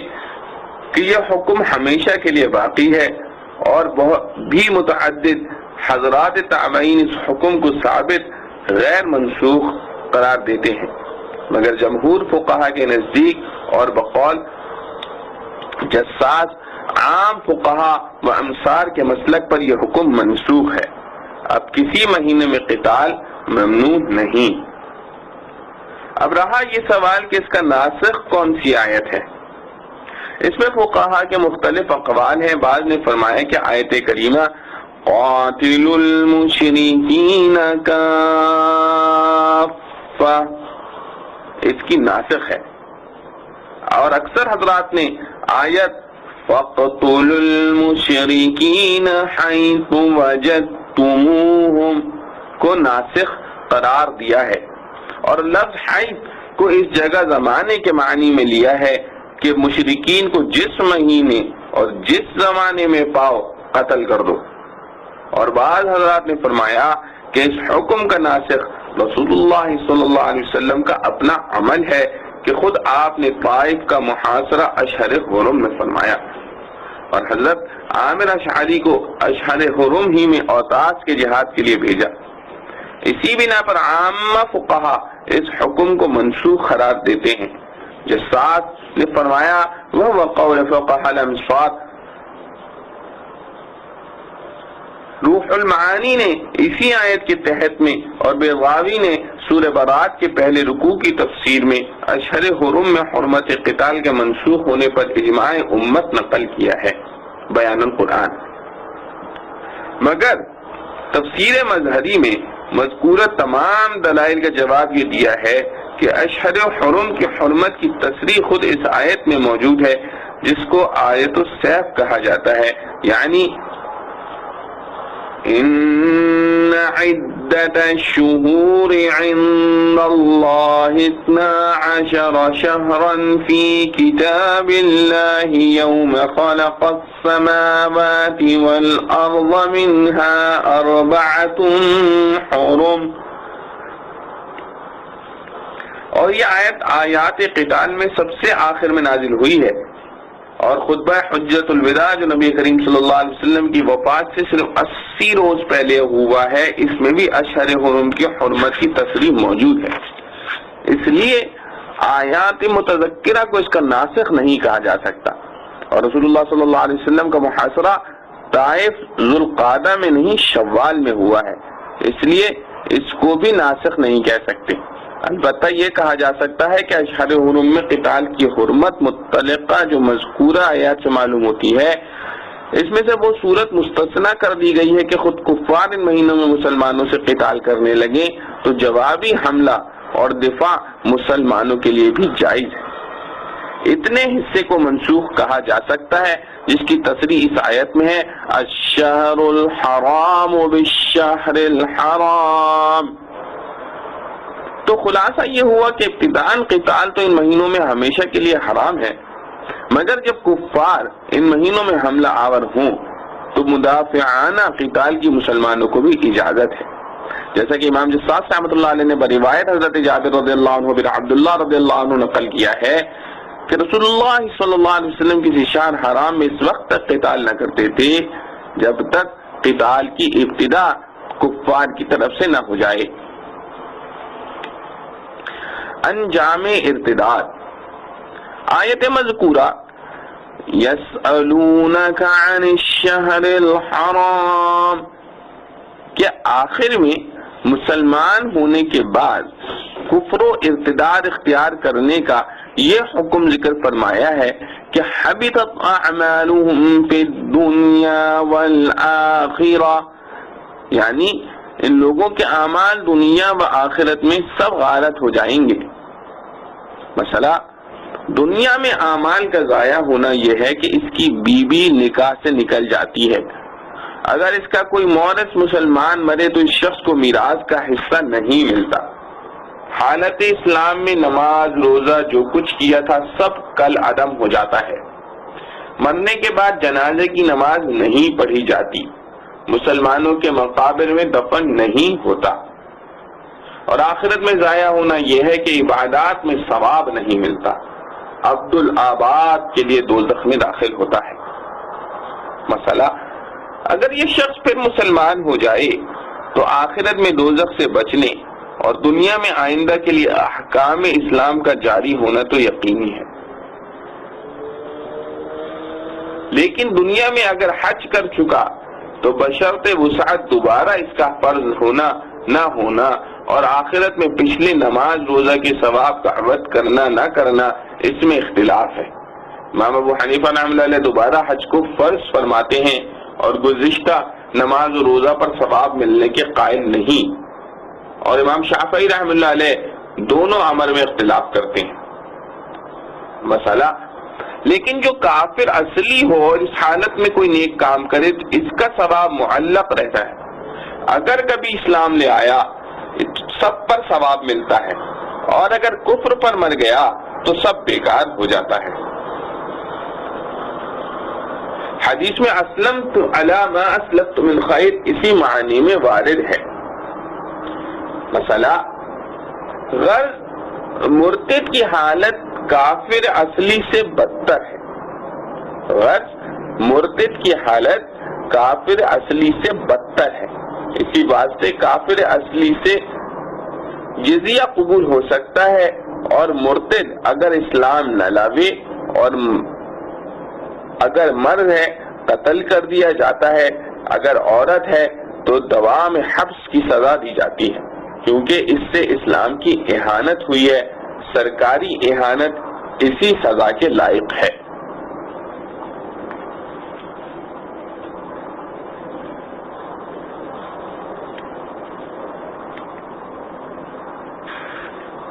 کہ یہ حکم ہمیشہ کے لیے باقی ہے، اور بھی متعدد حضرات تابعین اس حکم کو ثابت غیر منسوخ قرار دیتے ہیں، مگر جمہور فقہا کے نزدیک اور بقول جساس عام فقہا و امصار کے مسلک پر یہ حکم منسوخ ہے، اب کسی مہینے میں قتال ممنوع نہیں۔ اب رہا یہ سوال کہ اس کا ناسخ کون سی آیت ہے۔ اس میں فقہا کے مختلف اقوال ہیں۔ بعض نے فرمایا کہ آیت کریمہ قاتل المشرکین کافہ اس کی ناسخ ہے، اور اکثر حضرات نے آیت فَاقْتُلُوا الْمُشْرِكِينَ حَيْثُ وَجَدْتُمُوهُمْ کو ناسخ قرار دیا ہے، اور لفظ حیث کو اس جگہ زمانے کے معنی میں لیا ہے کہ مشرکین کو جس مہینے اور جس زمانے میں پاؤ قتل کر دو۔ اور بعض حضرات نے فرمایا کہ اس حکم کا ناسخ رسول اللہ صلی اللہ علیہ وسلم کا اپنا عمل ہے کہ خود آپ نے طائف کا محاصرہ اشہر حرم میں فرمایا، اور حضرت عامر اشعری کو اشہر حرم ہی میں اوطاس کے جہاد کے لیے بھیجا۔ اسی بنا پر عامہ فقہا اس حکم کو منسوخ قرار دیتے ہیں۔ جساس نے فرمایا وہ قول فقہاء الامصار۔ روح المعانی نے اسی آیت کے تحت میں اور بیضاوی نے سورہ برات کے پہلے رکوع کی تفسیر میں اشہر حرم میں حرمت قتال کے منسوخ ہونے پر اجماع امت نقل کیا ہے بیان القرآن۔ مگر تفسیر مظہری میں مذکورہ تمام دلائل کا جواب یہ دیا ہے کہ اشہر حرم کی حرمت کی تصریح خود اس آیت میں موجود ہے، جس کو آیت السیف کہا جاتا ہے، یعنی ان عدت الشہور عند اللہ 12 شہرا فی کتاب اللہ یوم خلق السماوات والارض منها 4 حرم۔ اور یہ آیات قتال میں سب سے آخر میں نازل ہوئی ہے، اور خطبہ حجت الوداع جو نبی کریم صلی اللہ علیہ وسلم کی وفات سے صرف 80 روز پہلے ہوا ہے، اس میں بھی اشہر حرم کی حرمت کی تصریح موجود ہے۔ اس لیے آیات متذکرہ کو اس کا ناسخ نہیں کہا جا سکتا، اور رسول اللہ صلی اللہ علیہ وسلم کا محاصرہ طائف ذوالقعدہ میں نہیں شوال میں ہوا ہے، اس لیے اس کو بھی ناسخ نہیں کہہ سکتے۔ البتہ یہ کہا جا سکتا ہے کہ اشہر حرم میں قتال کی حرمت متعلقہ جو مذکورہ آیات سے معلوم ہوتی ہے، اس میں سے وہ صورت مستثنا کر دی گئی ہے کہ خود کفار ان مہینوں میں مسلمانوں سے قتال کرنے لگے تو جوابی حملہ اور دفاع مسلمانوں کے لیے بھی جائز ہے۔ اتنے حصے کو منسوخ کہا جا سکتا ہے جس کی تصریح اس آیت میں ہے الشہر الحرام بالشہر الحرام۔ تو خلاصہ یہ ہوا کہ ابتداءً قتال تو ان مہینوں میں ہمیشہ کے لیے حرام ہے، مگر جب کفار ان مہینوں میں حملہ آور ہوں تو مدافعانہ قتال کی مسلمانوں کو بھی اجازت ہے، جیسا کہ امام جساس رحمۃ اللہ علیہ نے بروایت حضرت جابر رضی اللہ عنہ بن عبداللہ رضی اللہ عنہ نقل کیا ہے کہ رسول اللہ صلی اللہ علیہ وسلم کسی شہر حرام میں اس وقت تک قتال نہ کرتے تھے جب تک قتال کی ابتدا کفار کی طرف سے نہ ہو جائے۔ انجام ارتداد آیت مذکورہ یسألونک عن الشہر الحرام کے آخر میں مسلمان ہونے کے بعد کفر و ارتداد اختیار کرنے کا یہ حکم ذکر فرمایا ہے کہ حبطت اعمالهم فی الدنیا والآخرہ، یعنی ان لوگوں کے اعمال دنیا و آخرت میں سب غارت ہو جائیں گے۔ مثلا دنیا میں اعمال کا ضائع ہونا یہ ہے کہ اس کی بیوی نکاح سے نکل جاتی ہے، اگر اس کا کوئی مورث مسلمان مرے تو اس شخص کو میراث کا حصہ نہیں ملتا۔ حالت اسلام میں نماز روزہ جو کچھ کیا تھا سب کل عدم ہو جاتا ہے۔ مرنے کے بعد جنازے کی نماز نہیں پڑھی جاتی، مسلمانوں کے مقابر میں دفن نہیں ہوتا، اور آخرت میں ضائع ہونا یہ ہے کہ عبادات میں ثواب نہیں ملتا، عبد الآباد کے لیے دوزخ میں داخل ہوتا ہے۔ مسئلہ اگر یہ شخص پھر مسلمان ہو جائے تو آخرت میں دوزخ سے بچنے اور دنیا میں آئندہ کے لیے احکام اسلام کا جاری ہونا تو یقینی ہے۔ لیکن دنیا میں اگر حج کر چکا تو بشرط وسعت دوبارہ اس کا فرض ہونا نہ ہونا اور آخرت میں پچھلی نماز روزہ کے ثواب کا عوض کرنا نہ کرنا اس میں اختلاف ہے۔ امام ابو حنیفہ رحمۃ اللہ علیہ دوبارہ حج کو فرض فرماتے ہیں اور گزشتہ نماز و روزہ پر ثواب ملنے کے قائل نہیں، اور امام شافعی رحمۃ اللہ علیہ دونوں امر میں اختلاف کرتے ہیں۔ مسئلہ، لیکن جو کافر اصلی ہو اور اس حالت میں کوئی نیک کام کرے تو اس کا ثواب معلق رہتا ہے۔ اگر کبھی اسلام لے آیا سب پر ثواب ملتا ہے، اور اگر کفر پر مر گیا تو سب بیکار ہو جاتا ہے۔ حدیث میں اسلمت علی ما اسلفت من خیر اسی معنی میں وارد ہے۔ مسئلہ، غرض مرتد کی حالت کافر اصلی سے بدتر ہے۔ غرض مرتد کی حالت کافر اصلی سے بدتر ہے، اسی بات سے کافر اصلی سے جزیہ قبول ہو سکتا ہے، اور مرتد اگر اسلام نہ لاوے اور اگر مرد ہے قتل کر دیا جاتا ہے، اگر عورت ہے تو دوام حبس کی سزا دی جاتی ہے، کیونکہ اس سے اسلام کی اہانت ہوئی ہے۔ سرکاری اہانت اسی سزا کے لائق ہے۔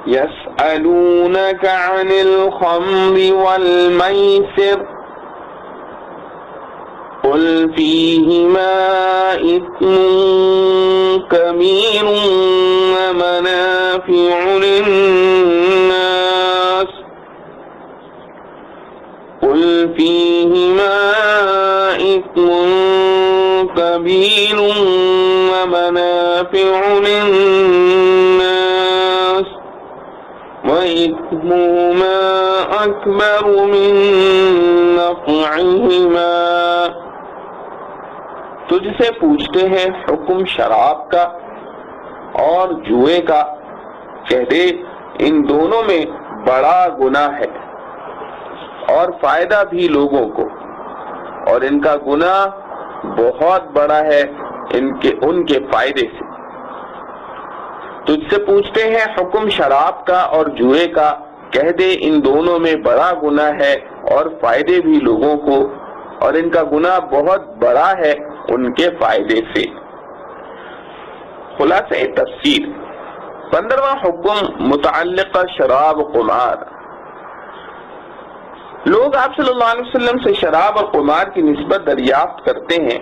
يسألونك عن الخمر والميسر قل فيهما إثم كبير ومنافع للناس قل فيهما إثم كبير ومنافع للناس وإثمهما أكبر من نفعهما۔ تجھ سے پوچھتے ہیں حکم شراب کا اور جوئے کا، کہہ دے ان دونوں میں بڑا گناہ ہے اور فائدہ بھی لوگوں کو، اور ان کا گناہ بہت بڑا ہے ان کے فائدے سے۔ تجھ سے پوچھتے ہیں حکم شراب کا اور جوئے کا، کہہ دے ان دونوں میں بڑا گناہ ہے اور فائدے بھی لوگوں کو، اور ان کا گناہ بہت بڑا ہے ان کے فائدے سے۔ خلاصہ تفسیر، 15واں حکم متعلقہ شراب و قمار۔ لوگ آپ صلی اللہ علیہ وسلم سے شراب اور قمار کی نسبت دریافت کرتے ہیں۔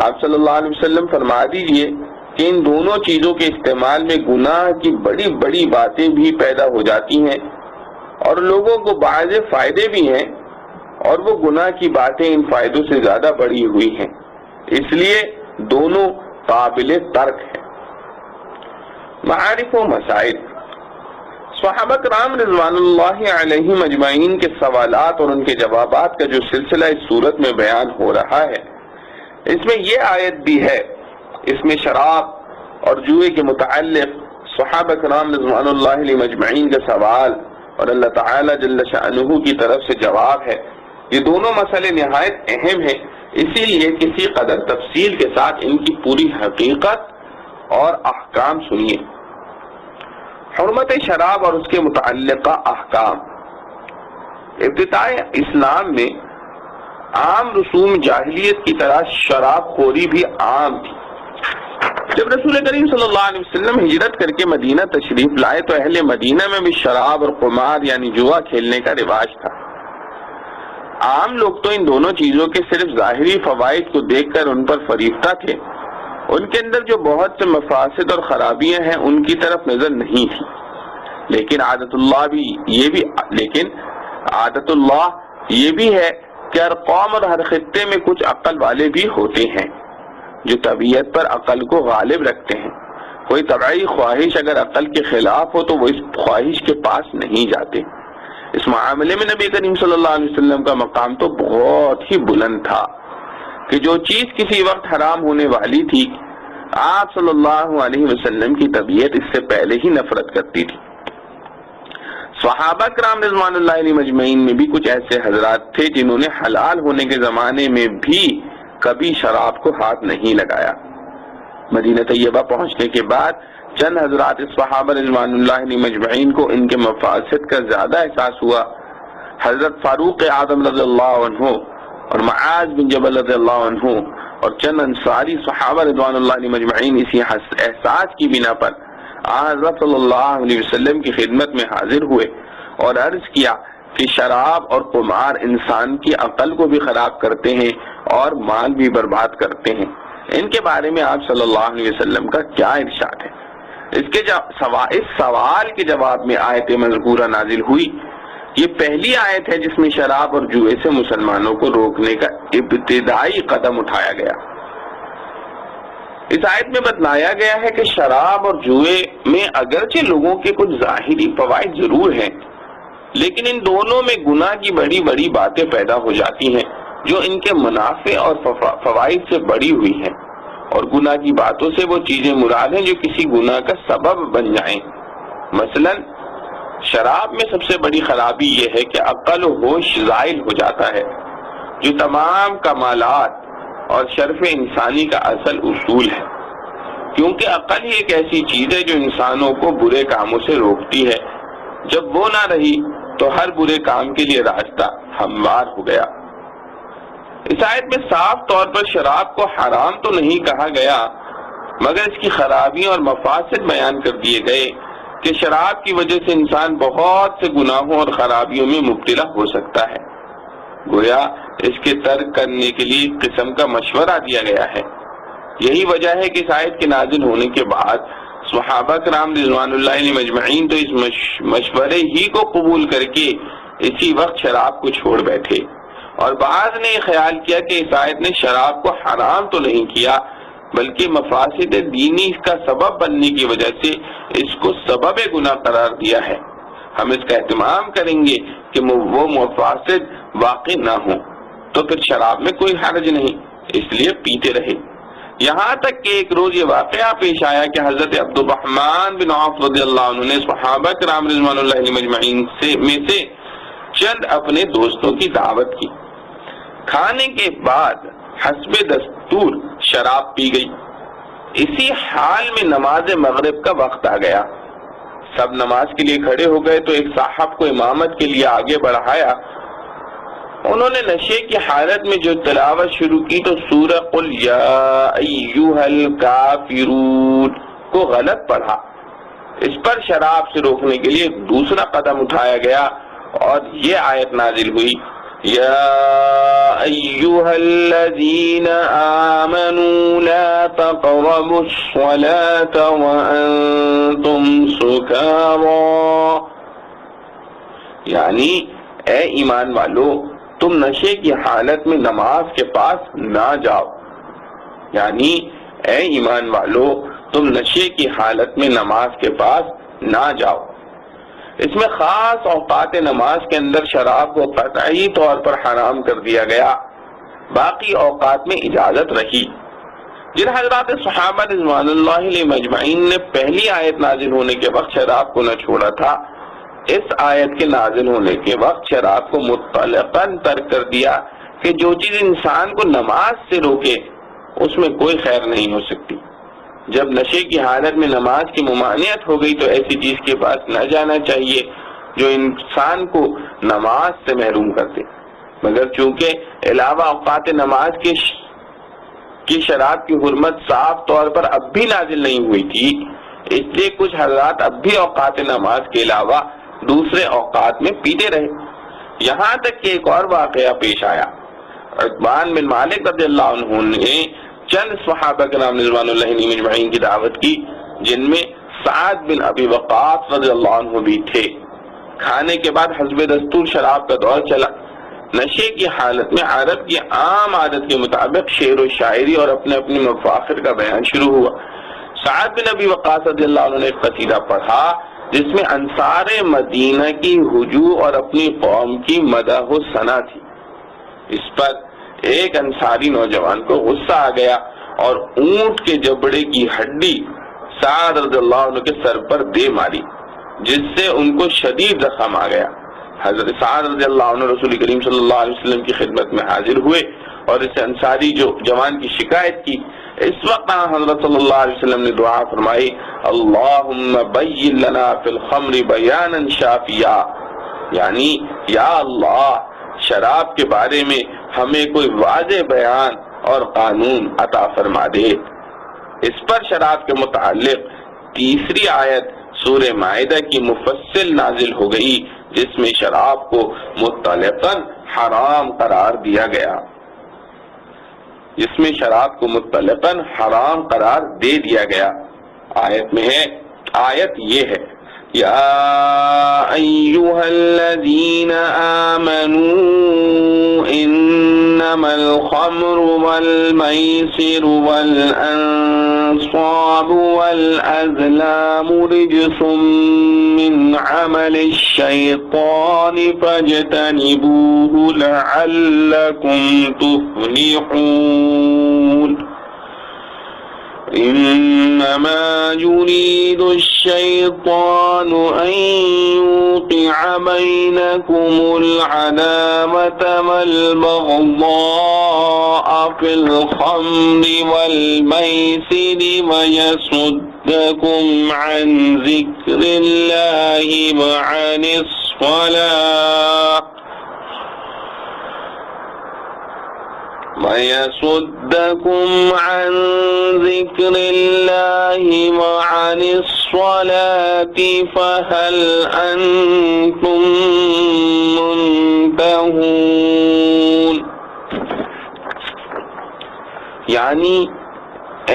آپ صلی اللہ علیہ وسلم فرما دیجئے کہ ان دونوں چیزوں کے استعمال میں گناہ کی بڑی بڑی باتیں بھی پیدا ہو جاتی ہیں، اور لوگوں کو بعض فائدے بھی ہیں، اور وہ گناہ کی باتیں ان فائدوں سے زیادہ بڑی ہوئی ہیں، اس لیے دونوں قابل ترک ہیں۔ معارف و مسائل۔ صحابہ کرام رضوان اللہ علیہم اجمعین کے سوالات اور ان کے جوابات کا جو سلسلہ اس صورت میں بیان ہو رہا ہے، اس میں یہ آیت بھی ہے، اس میں شراب اور جوئے کے متعلق صحابہ کرام رضوان اللہ علیہم اجمعین کا سوال اور اللہ تعالی جل شأنہ کی طرف سے جواب ہے۔ یہ دونوں مسئلے نہایت اہم ہیں، اسی لیے کسی قدر تفصیل کے ساتھ ان کی پوری حقیقت اور احکام سنیے۔ حرمت شراب اور اس کے متعلقہ احکام۔ ابتدائے اسلام میں عام رسوم جاہلیت کی طرح شراب خوری بھی عام تھی۔ جب رسول کریم صلی اللہ علیہ وسلم ہجرت کر کے مدینہ تشریف لائے تو اہل مدینہ میں بھی شراب اور قمار یعنی جوا کھیلنے کا رواج تھا۔ عام لوگ تو ان دونوں چیزوں کے صرف ظاہری فوائد کو دیکھ کر ان پر فریفتہ تھے، ان کے اندر جو بہت سے مفاسد اور خرابیاں ہیں ان کی طرف نظر نہیں تھی۔ لیکن عادت اللہ یہ بھی ہے کہ ہر قوم اور ہر خطے میں کچھ عقل والے بھی ہوتے ہیں جو طبیعت پر عقل کو غالب رکھتے ہیں۔ کوئی طبعی خواہش اگر عقل کے خلاف ہو تو وہ اس خواہش کے پاس نہیں جاتے۔ اس معاملے میں نبی کریم صلی اللہ علیہ وسلم کا مقام تو بہت ہی بلند تھا کہ جو چیز کسی وقت حرام ہونے والی تھی، آپ صلی اللہ علیہ وسلم کی طبیعت اس سے پہلے ہی نفرت کرتی تھی۔ صحابہ کرام رضوان اللہ علیہ مجمعین میں بھی کچھ ایسے حضرات تھے جنہوں نے حلال ہونے کے زمانے میں بھی کبھی شراب کو ہاتھ نہیں لگایا۔ مدینہ طیبہ پہنچنے کے بعد چند حضرات صحابہ رضوان اللہ علیہ مجمعین کو ان کے مفاسد کا زیادہ احساس ہوا۔ حضرت فاروق اعظم رضی اللہ عنہ اور معاذ بن جبل رضی اللہ عنہ اور چند انصاری صحابہ رضوان اللہ علیہ مجمعین اسی احساس کی بنا پر حضرت صلی اللہ علیہ وسلم کی خدمت میں حاضر ہوئے اور عرض کیا کہ شراب اور قمار انسان کی عقل کو بھی خراب کرتے ہیں اور مال بھی برباد کرتے ہیں، ان کے بارے میں آپ صلی اللہ علیہ وسلم کا کیا ارشاد ہے؟ اس سوال کے جواب میں آیت مذکورہ نازل ہوئی۔ یہ پہلی آیت ہے جس میں شراب اور جوئے سے مسلمانوں کو روکنے کا ابتدائی قدم اٹھایا گیا۔ اس آیت میں بتلایا گیا ہے کہ شراب اور جوئے میں اگرچہ لوگوں کے کچھ ظاہری فوائد ضرور ہیں، لیکن ان دونوں میں گناہ کی بڑی بڑی باتیں پیدا ہو جاتی ہیں جو ان کے منافع اور فوائد سے بڑی ہوئی ہیں، اور گناہ کی باتوں سے وہ چیزیں مراد ہیں جو کسی گناہ کا سبب بن جائیں۔ مثلا شراب میں سب سے بڑی خرابی یہ ہے کہ عقل و ہوش زائل ہو جاتا ہے، جو تمام کمالات اور شرف انسانی کا اصل اصول ہے، کیونکہ عقل ہی ایک ایسی چیز ہے جو انسانوں کو برے کاموں سے روکتی ہے۔ جب وہ نہ رہی تو ہر برے کام کے لیے راستہ ہموار ہو گیا۔ اس آیت میں صاف طور پر شراب کو حرام تو نہیں کہا گیا، مگر اس کی خرابیاں اور مفاسد بیان کر دیے گئے کہ شراب کی وجہ سے انسان بہت سے گناہوں اور خرابیوں میں مبتلا ہو سکتا ہے۔ گویا اس کے ترک کرنے کے لیے ایک قسم کا مشورہ دیا گیا ہے۔ یہی وجہ ہے کہ اس آیت کے نازل ہونے کے بعد صحابہ کرام رضوان اللہ علیہ مجمعین تو اس مشورے ہی کو قبول کر کے اسی وقت شراب کو چھوڑ بیٹھے، اور بعض نے یہ خیال کیا کہ اس آیت نے شراب کو حرام تو نہیں کیا بلکہ مفاسد دینی کا سبب بننے کی وجہ سے اس کو سبب گناہ قرار دیا ہے۔ ہم اس کا اہتمام کریں گے کہ وہ مفاسد واقع نہ ہوں، تو پھر شراب میں کوئی حرج نہیں، اس لیے پیتے رہے۔ یہاں تک کہ ایک روز یہ واقعہ پیش آیا کہ حضرت عبد الرحمن بن عوف رضی اللہ عنہ نے صحابہ کرام رضوان اللہ علیہ مجمعین میں سے چند اپنے دوستوں کی دعوت کی۔ کھانے کے بعد حسب دستور شراب پی گئی۔ اسی حال میں نماز مغرب کا وقت آ گیا۔ سب نماز کے لیے کھڑے ہو گئے تو ایک صاحب کو امامت کے لیے آگے بڑھایا۔ انہوں نے نشے کی حالت میں جو تلاوت شروع کی تو سورہ قل یا ایھا الکافرون کو غلط پڑھا۔ اس پر شراب سے روکنے کے لیے دوسرا قدم اٹھایا گیا اور یہ آیت نازل ہوئی، یا ایھا الذین آمنوا لا تقربوا الصلاة وانتم سکارى، یعنی اے ایمان والو تم نشے کی حالت میں نماز کے پاس نہ جاؤ، یعنی اے ایمان والو تم نشے کی حالت میں نماز کے پاس نہ جاؤ۔ اس میں خاص اوقات نماز کے اندر شراب کو قطعی طور پر حرام کر دیا گیا، باقی اوقات میں اجازت رہی۔ جن حضرات صحابہ رضوان اللہ علیہ مجمعین نے پہلی آیت نازل ہونے کے وقت شراب کو نہ چھوڑا تھا، اس آیت کے نازل ہونے کے وقت شراب کو مطلقاً ترک کر دیا کہ جو چیز انسان کو نماز سے روکے اس میں کوئی خیر نہیں ہو سکتی۔ جب نشے کی حالت میں نماز کی ممانعت ہو گئی تو ایسی چیز کے پاس نہ جانا چاہیے جو انسان کو نماز سے محروم کر دے، مگر چونکہ علاوہ اوقات نماز کی شراب کی حرمت صاف طور پر اب بھی نازل نہیں ہوئی تھی، اس لیے کچھ حضرات اب بھی اوقات نماز کے علاوہ دوسرے اوقات میں پیتے رہے، یہاں تک کہ ایک اور واقعہ پیش آیا۔ عتبان بن مالک رضی اللہ عنہ نے چند صحابہ کرام رضوان اللہ علیہ مجمعین کی دعوت کی، جن میں سعد بن ابی وقاص رضی اللہ عنہ بھی تھے۔ کھانے کے بعد حسب دستور شراب کا دور چلا۔ نشے کی حالت میں عرب کی عام عادت کے مطابق شعر و شاعری اور اپنے اپنے مفاخر کا بیان شروع ہوا۔ سعد بن ابی وقاص رضی اللہ عنہ نے ایک قصیدہ پڑھا جس میں انصار مدینہ کی ہجوم اور اپنی قوم کی مدح و ثنا تھی۔ اس پر ایک انصاری نوجوان کو غصہ آ گیا اور اونٹ کے جبڑے کی ہڈی سعد رضی اللہ عنہ کے سر پر دے ماری۔ جس سے ان کو شدید زخم آ گیا۔ حضرت سعد رضی اللہ عنہ رسول کریم صلی اللہ علیہ وسلم کی خدمت میں حاضر ہوئے اور اس انصاری جو جوان کی شکایت کی۔ اس وقت حضرت صلی اللہ علیہ وسلم نے دعا فرمائی، اللہم بین لنا فی الخمر بیانا شافیا، یعنی یا اللہ شراب کے بارے میں ہمیں کوئی واضح بیان اور قانون عطا فرما دے۔ اس پر شراب کے متعلق تیسری آیت سورہ مائدہ کی مفصل نازل ہو گئی، جس میں شراب کو مطلقاً حرام قرار دیا گیا، جس میں شراب کو مطلقاً حرام قرار دے دیا گیا۔ آیت میں ہے، آیت یہ ہے، یا ایھا الذین آمنوا انما الخمر والمیسر والانصاب والازلام رجس من عمل الشیطان فاجتنبوه لعلکم تفلحون انما يريد الشيطان ان يوقع بينكم العداوة والبغضاء في الخمر والميسر ويصدكم عن ذكر الله وعن الصلاة وَيَصُدَّكُمْ عَنْ ذِكْرِ اللَّهِ وَعَنِ الصَّلَاةِ فَهَلْ أَنْتُمْ مُنْتَهُونَ، یعنی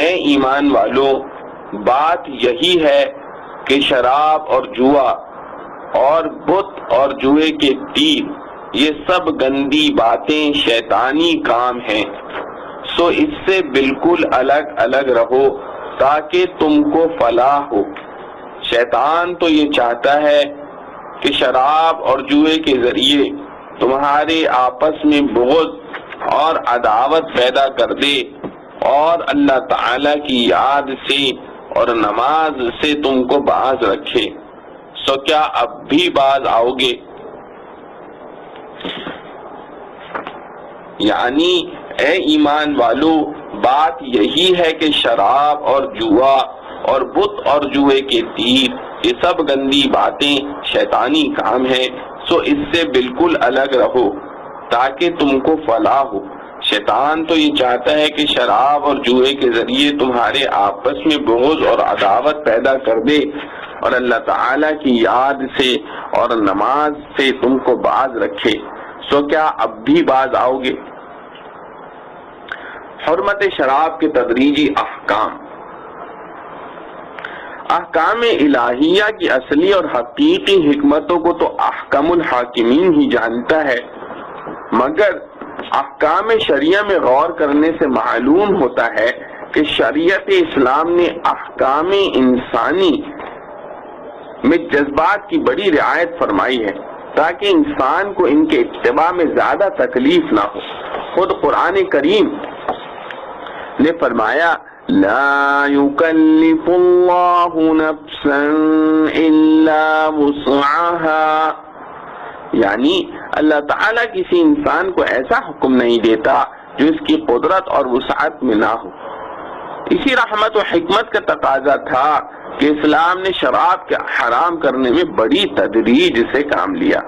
اے ایمان والو، بات یہی ہے کہ شراب اور جوا اور بت اور جوئے کے تیر یہ سب گندی باتیں شیطانی کام ہیں، سو اس سے بالکل الگ الگ رہو تاکہ تم کو فلاح ہو۔ شیطان تو یہ چاہتا ہے کہ شراب اور جوئے کے ذریعے تمہارے آپس میں بغض اور عداوت پیدا کر دے اور اللہ تعالی کی یاد سے اور نماز سے تم کو باز رکھے، سو کیا اب بھی باز آؤ گے؟ یعنی اے ایمان والو، بات یہی ہے کہ شراب اور جوا اور بت اور جوئے کے تیر یہ سب گندی باتیں شیطانی کام ہیں، سو اس سے بالکل الگ رہو تاکہ تم کو فلاح ہو۔ شیطان تو یہ چاہتا ہے کہ شراب اور جوئے کے ذریعے تمہارے آپس میں بغض اور عداوت پیدا کر دے اور اللہ تعالی کی یاد سے اور نماز سے تم کو باز رکھے، سو کیا اب بھی باز آؤ گے؟ حرمت شراب کے تدریجی احکام۔ احکام الہیہ کی اصلی اور حقیقی حکمتوں کو تو احکام الحاکمین ہی جانتا ہے، مگر احکام شریعہ میں غور کرنے سے معلوم ہوتا ہے کہ شریعت اسلام نے احکام انسانی میں جذبات کی بڑی رعایت فرمائی ہے تاکہ انسان کو ان کے اتباع میں زیادہ تکلیف نہ ہو۔ خود قرآن کریم نے فرمایا، لا يكلف اللہ نفسا الا وسعها، یعنی اللہ تعالیٰ کسی انسان کو ایسا حکم نہیں دیتا جو اس کی قدرت اور وسعت میں نہ ہو۔ اسی رحمت و حکمت کا تقاضا تھا کہ اسلام نے شراب کے حرام کرنے میں بڑی تدریج سے کام لیا۔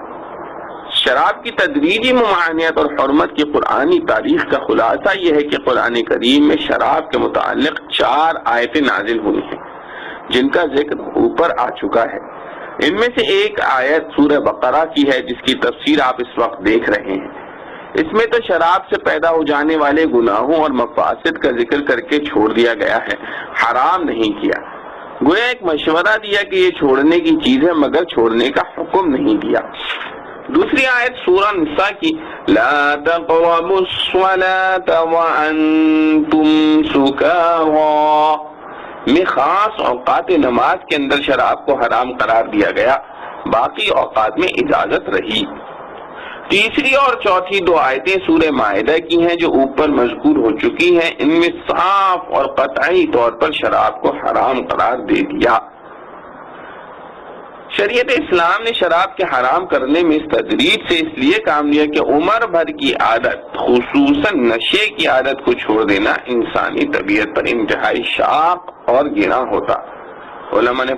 شراب کی تدریجی ممانعت اور حرمت کی قرآنی تاریخ کا خلاصہ یہ ہے کہ قرآن کریم میں شراب کے متعلق 4 آیتیں نازل ہوئی ہیں جن کا ذکر اوپر آ چکا ہے۔ ان میں سے ایک آیت سورہ بقرہ کی ہے جس کی تفسیر آپ اس وقت دیکھ رہے ہیں۔ اس میں تو شراب سے پیدا ہو جانے والے گناہوں اور مفاسد کا ذکر کر کے چھوڑ دیا گیا ہے، حرام نہیں کیا۔ گویا ایک مشورہ دیا کہ یہ چھوڑنے کی چیز ہے مگر چھوڑنے کا حکم نہیں دیا۔ دوسری آیت سورہ نساء کی لا تقربوا الصلاة وانتم سکارى میں خاص اوقات نماز کے اندر شراب کو حرام قرار دیا گیا، باقی اوقات میں اجازت رہی۔ تیسری اور چوتھی 2 آیتیں سورہ مائدہ کی ہیں جو اوپر مذکور ہو چکی ہیں، ان میں صاف اور قطعی طور پر شراب کو حرام قرار دے دیا۔ شریعت اسلام نے شراب کے حرام کرنے میں اس تدریج سے اس لیے کام لیا کہ عمر بھر کی عادت خصوصاً نشے کی عادت کو چھوڑ دینا انسانی طبیعت پر انتہائی شاق اور گرا ہوتا۔ علماء نے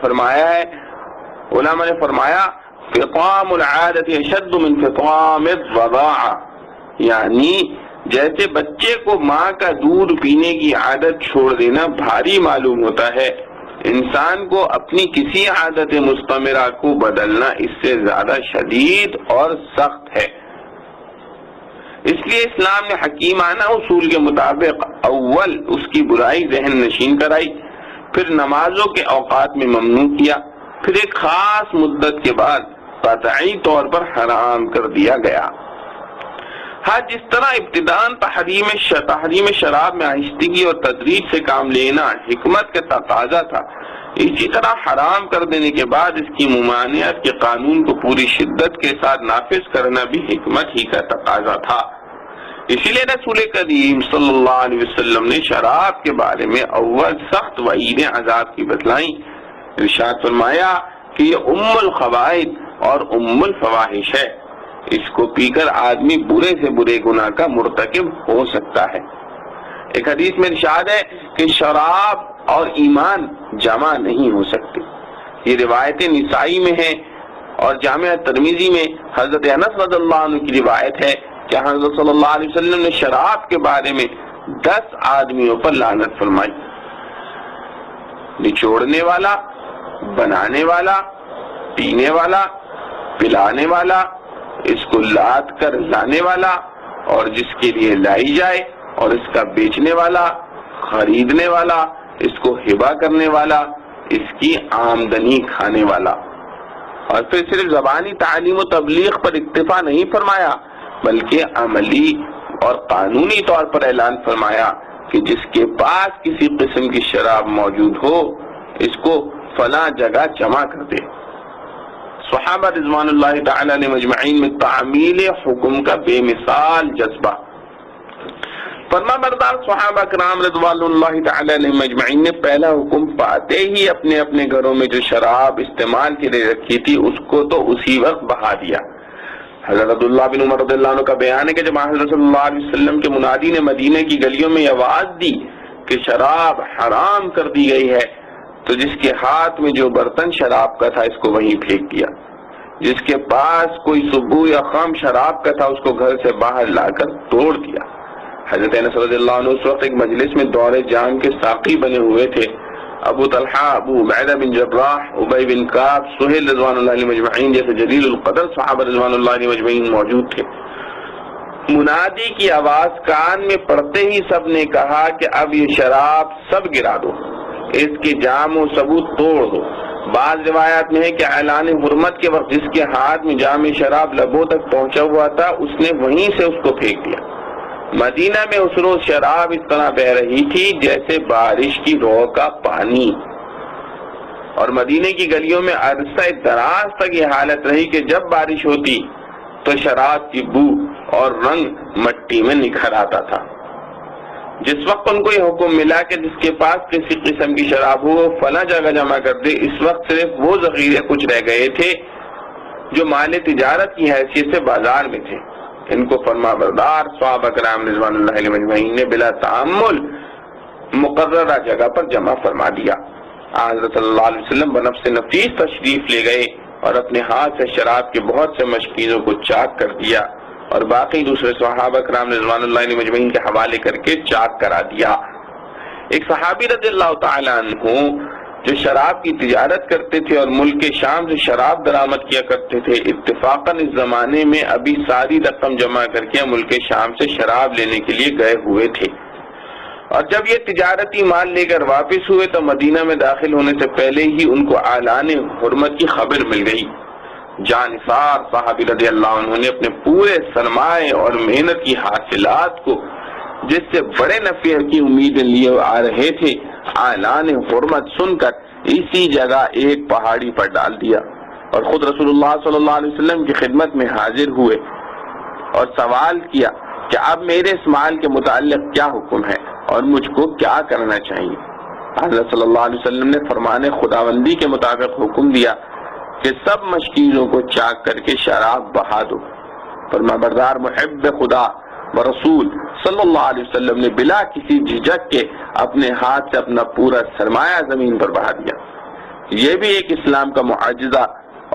فرمایا فطام العادت اشد من فطام الرضاعہ، یعنی جیسے بچے کو ماں کا دودھ پینے کی عادت چھوڑ دینا بھاری معلوم ہوتا ہے، انسان کو اپنی کسی عادت مستمرہ کو بدلنا اس سے زیادہ شدید اور سخت ہے۔ اس لیے اسلام نے حکیمانہ اصول کے مطابق اول اس کی برائی ذہن نشین کرائی، پھر نمازوں کے اوقات میں ممنوع کیا، پھر ایک خاص مدت کے بعد قطعی طور پر حرام کر دیا گیا۔ ہاں جس طرح ابتداءً تحریم شراب میں آہستگی اور تدریج سے کام لینا حکمت کا تقاضا تھا، اسی طرح حرام کر دینے کے بعد اس کی ممانعت کے قانون کو پوری شدت کے ساتھ نافذ کرنا بھی حکمت ہی کا تقاضا تھا۔ اسی لیے رسول کریم صلی اللہ علیہ وسلم نے شراب کے بارے میں اول سخت وعید عذاب کی بتلائیں۔ ارشاد فرمایا کہ یہ ام الخبائث اور ام الفواحش ہے، اس کو پی کر آدمی برے سے برے گناہ کا مرتکب ہو سکتا ہے۔ ایک حدیث میں ارشاد ہے کہ شراب اور ایمان جمع نہیں ہو سکتے۔ یہ روایتیں نسائی میں ہیں اور جامع ترمذی میں حضرت انس رضی اللہ عنہ کی روایت ہے کہ حضرت صلی اللہ علیہ وسلم نے شراب کے بارے میں 10 آدمیوں پر لعنت فرمائی۔ نچوڑنے والا، بنانے والا، پینے والا، پلانے والا، اس کو لاد کر لانے والا اور جس کے لیے لائی جائے، اور اس کا بیچنے والا، خریدنے والا، اس کو ہبہ کرنے والا، اس کی آمدنی کھانے والا۔ اور پھر صرف زبانی تعلیم و تبلیغ پر اکتفا نہیں فرمایا بلکہ عملی اور قانونی طور پر اعلان فرمایا کہ جس کے پاس کسی قسم کی شراب موجود ہو اس کو فلاں جگہ جمع کر دے۔ صحابہ رضوان اللہ تعالی علیہ مجمعین میں تعمیل حکم کا بے مثال جذبہ۔ فرما بردار صحابہ کرام رضوان اللہ تعالی علیہ مجمعین نے پہلا حکم پاتے ہی اپنے اپنے گھروں میں جو شراب استعمال کے لیے رکھی تھی اس کو تو اسی وقت بہا دیا۔ حضرت عبداللہ بن عمر رضی اللہ عنہ کا بیان ہے کہ جب حضرت صلی اللہ علیہ وسلم کے منادی نے مدینہ کی گلیوں میں آواز دی کہ شراب حرام کر دی گئی ہے تو جس کے ہاتھ میں جو برتن شراب کا تھا اس کو وہیں پھینک دیا، جس کے پاس کوئی صبح یا خام شراب کا تھا اس کو گھر سے باہر لا کر توڑ دیا۔ حضرت انس رضی اللہ عنہ اس وقت ایک مجلس میں دور جام کے ساقی بنے ہوئے تھے۔ ابو طلحہ، ابو عبیدہ بن جراح، ابی بن کعب، سہیل رضوان اللہ علیہ مجمعین جیسے جلیل القدر صحابہ رضوان اللہ علیہ مجمعین موجود تھے۔ منادی کی آواز کان میں پڑتے ہی سب نے کہا کہ اب یہ شراب سب گرا دو، اس کے جام و ثبوت توڑ دو۔ بعض روایات میں ہے کہ اعلان حرمت کے وقت جس کے ہاتھ میں جام شراب لبوں تک پہنچا ہوا تھا اس نے وہیں سے اس کو پھینک دیا۔ مدینہ میں اس روز شراب اس طرح بہ رہی تھی جیسے بارش کی رو کا پانی، اور مدینے کی گلیوں میں عرصہ دراز تک یہ حالت رہی کہ جب بارش ہوتی تو شراب کی بو اور رنگ مٹی میں نکھر آتا تھا۔ جس وقت ان کو یہ حکم ملا کہ جس کے پاس کسی قسم کی شراب ہو وہ فلاں جگہ جمع کر دے، اس وقت صرف وہ ذخیرے کچھ رہ گئے تھے جو مال تجارت کی حیثیت سے بازار میں تھے۔ ان کو فرما بردار صحابہ کرام رضوان اللہ علیہ مجمعین نے بلا تعمل مقررہ جگہ پر جمع فرما دیا۔ حضرت صلی اللہ علیہ وسلم بنفس نفیس تشریف لے گئے اور اپنے ہاتھ سے شراب کے بہت سے مشکینوں کو چاک کر دیا اور باقی دوسرے صحابہ کرام رضوان اللہ علیہ مجمعین کے حوالے کر کے چاک کرا دیا۔ ایک صحابی رضی اللہ تعالی عنہ جو شراب کی تجارت کرتے تھے اور ملک شام سے شراب درآمد کیا کرتے تھے، اتفاقاً اس زمانے میں ابھی ساری رقم جمع کر کے ملک شام سے شراب لینے کے لیے گئے ہوئے تھے، اور جب یہ تجارتی مال لے کر واپس ہوئے تو مدینہ میں داخل ہونے سے پہلے ہی ان کو اعلان حرمت کی خبر مل گئی۔ جانثار صحابی رضی اللہ عنہ نے اپنے پورے سرمایہ اور محنت کی حاصلات کو جس سے بڑے نفع کی امید لیے آ رہے تھے، اعلان حرمت سن کر اسی جگہ ایک پہاڑی پر ڈال دیا اور خود رسول اللہ صلی اللہ علیہ وسلم کی خدمت میں حاضر ہوئے اور سوال کیا کہ اب میرے اس مال کے متعلق کیا حکم ہے اور مجھ کو کیا کرنا چاہیے۔ حضرت صلی اللہ علیہ وسلم نے فرمان خداوندی کے مطابق حکم دیا کہ سب مشکینوں کو چاک کر کے شراب بہا دو۔ فرمانبردار محب خدا و رسول صلی اللہ علیہ وسلم نے بلا کسی جھجک کے اپنے ہاتھ سے اپنا پورا سرمایہ زمین پر بہا دیا۔ یہ بھی ایک اسلام کا معجزہ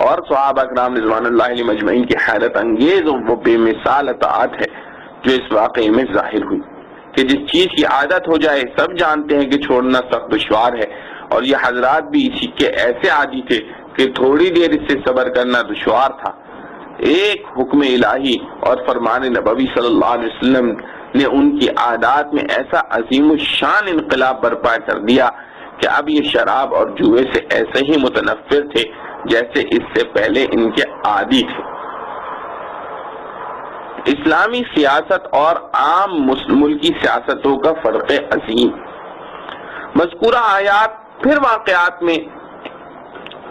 اور صحابہ کرام رضوان اللہ علیہ مجمعین کی حیرت انگیز و بے مثال اطاعت ہے جو اس واقعے میں ظاہر ہوئی کہ جس چیز کی عادت ہو جائے سب جانتے ہیں کہ چھوڑنا سخت دشوار ہے، اور یہ حضرات بھی اسی کے ایسے عادی تھے کہ تھوڑی دیر اس سے صبر کرنا دشوار تھا۔ ایک حکم الہی اور فرمان نبوی صلی اللہ علیہ وسلم نے ان کی عادات میں ایسا عظیم الشان انقلاب برپا کر دیا کہ اب یہ شراب اور جوئے سے ایسے ہی متنفر تھے جیسے اس سے پہلے ان کے عادی تھے۔ اسلامی سیاست اور عام ملکی سیاستوں کا فرق عظیم۔ مذکورہ آیات پھر واقعات میں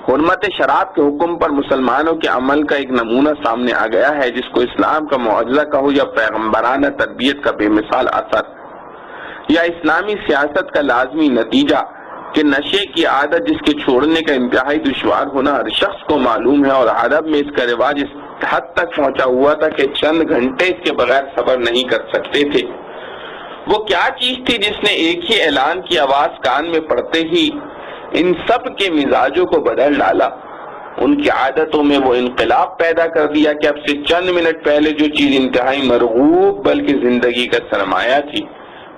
حرمت شراب کے حکم پر مسلمانوں کے عمل کا ایک نمونہ سامنے آ گیا ہے، جس کو اسلام کا معجزہ کہو یا پیغمبرانہ تربیت کا بے مثال اثر یا اسلامی سیاست کا لازمی نتیجہ کہ نشے کی عادت جس کے چھوڑنے کا انتہائی دشوار ہونا ہر شخص کو معلوم ہے، اور عرب میں اس کا رواج اس حد تک پہنچا ہوا تھا کہ چند گھنٹے اس کے بغیر صبر نہیں کر سکتے تھے۔ وہ کیا چیز تھی جس نے ایک ہی اعلان کی آواز کان میں پڑتے ہی ان سب کے مزاجوں کو بدل ڈالا؟ ان کی عادتوں میں وہ انقلاب پیدا کر دیا کہ اب سے چند منٹ پہلے جو چیز انتہائی مرغوب بلکہ زندگی کا سرمایہ تھی،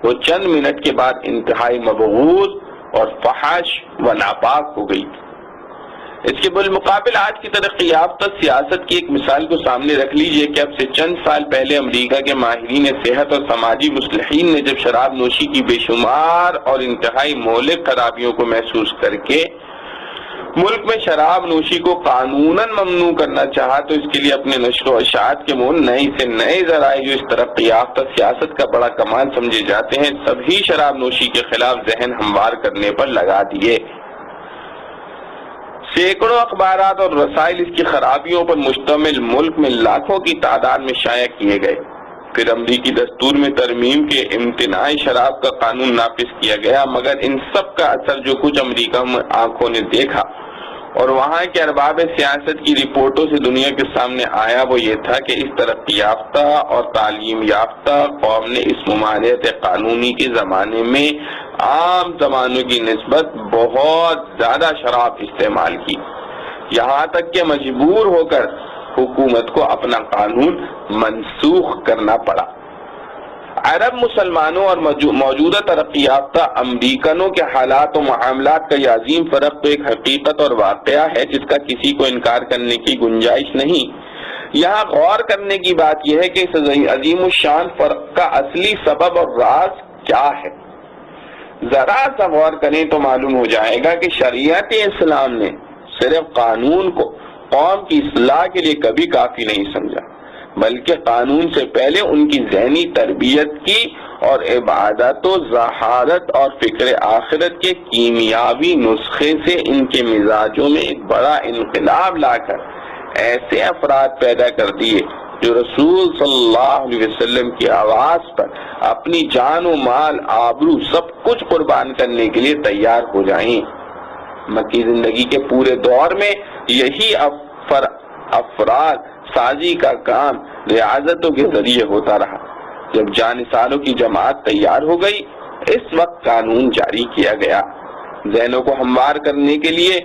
وہ چند منٹ کے بعد انتہائی مبغوض اور فحش و ناپاک ہو گئی۔ اس کے بالمقابل آج کی ترقی یافتہ سیاست کی ایک مثال کو سامنے رکھ لیجئے کہ اب سے چند سال پہلے امریکہ کے ماہرین صحت اور سماجی مصلحین نے جب شراب نوشی کی بے شمار اور انتہائی مہلک خرابیوں کو محسوس کر کے ملک میں شراب نوشی کو قانوناً ممنوع کرنا چاہا تو اس کے لیے اپنے نشر و اشاعت کے مول نئے سے نئے ذرائع جو اس ترقی یافتہ سیاست کا بڑا کمال سمجھے جاتے ہیں سبھی شراب نوشی کے خلاف ذہن ہموار کرنے پر لگا دیے۔ سینکڑوں اخبارات اور رسائل اس کی خرابیوں پر مشتمل ملک میں لاکھوں کی تعداد میں شائع کیے گئے۔ پھر امریکی دستور میں ترمیم کے امتناع شراب کا قانون نافذ کیا گیا، مگر ان سب کا اثر جو کچھ امریکہ میں آنکھوں نے دیکھا اور وہاں کے ارباب سیاست کی رپورٹوں سے دنیا کے سامنے آیا وہ یہ تھا کہ اس ترقی یافتہ اور تعلیم یافتہ قوم نے اس ممانعت قانونی کے زمانے میں عام زمانوں کی نسبت بہت زیادہ شراب استعمال کی، یہاں تک کہ مجبور ہو کر حکومت کو اپنا قانون منسوخ کرنا پڑا۔ عرب مسلمانوں اور موجودہ ترقی یافتہ امریکنوں کے حالات و معاملات کا یہ عظیم فرق تو ایک حقیقت اور واقعہ ہے جس کا کسی کو انکار کرنے کی گنجائش نہیں۔ یہاں غور کرنے کی بات یہ ہے کہ اس عظیم الشان فرق کا اصلی سبب اور راز کیا ہے۔ ذرا سا غور کریں تو معلوم ہو جائے گا کہ شریعت اسلام نے صرف قانون کو قوم کی اصلاح کے لیے کبھی کافی نہیں سمجھا، بلکہ قانون سے پہلے ان کی ذہنی تربیت کی اور عبادت و ذہارت اور فکر آخرت کے کیمیاوی نسخے سے ان کے مزاجوں میں ایک بڑا انقلاب لا کر ایسے افراد پیدا کر دیے جو رسول صلی اللہ علیہ وسلم کی آواز پر اپنی جان و مال آبرو سب کچھ قربان کرنے کے لیے تیار ہو جائیں۔ مکی زندگی کے پورے دور میں یہی افراد سازی کا کام ریاضتوں کے ذریعے ہوتا رہا۔ جب جانثاروں کی جماعت تیار ہو گئی اس وقت قانون جاری کیا گیا۔ ذہنوں کو ہموار کرنے کے لیے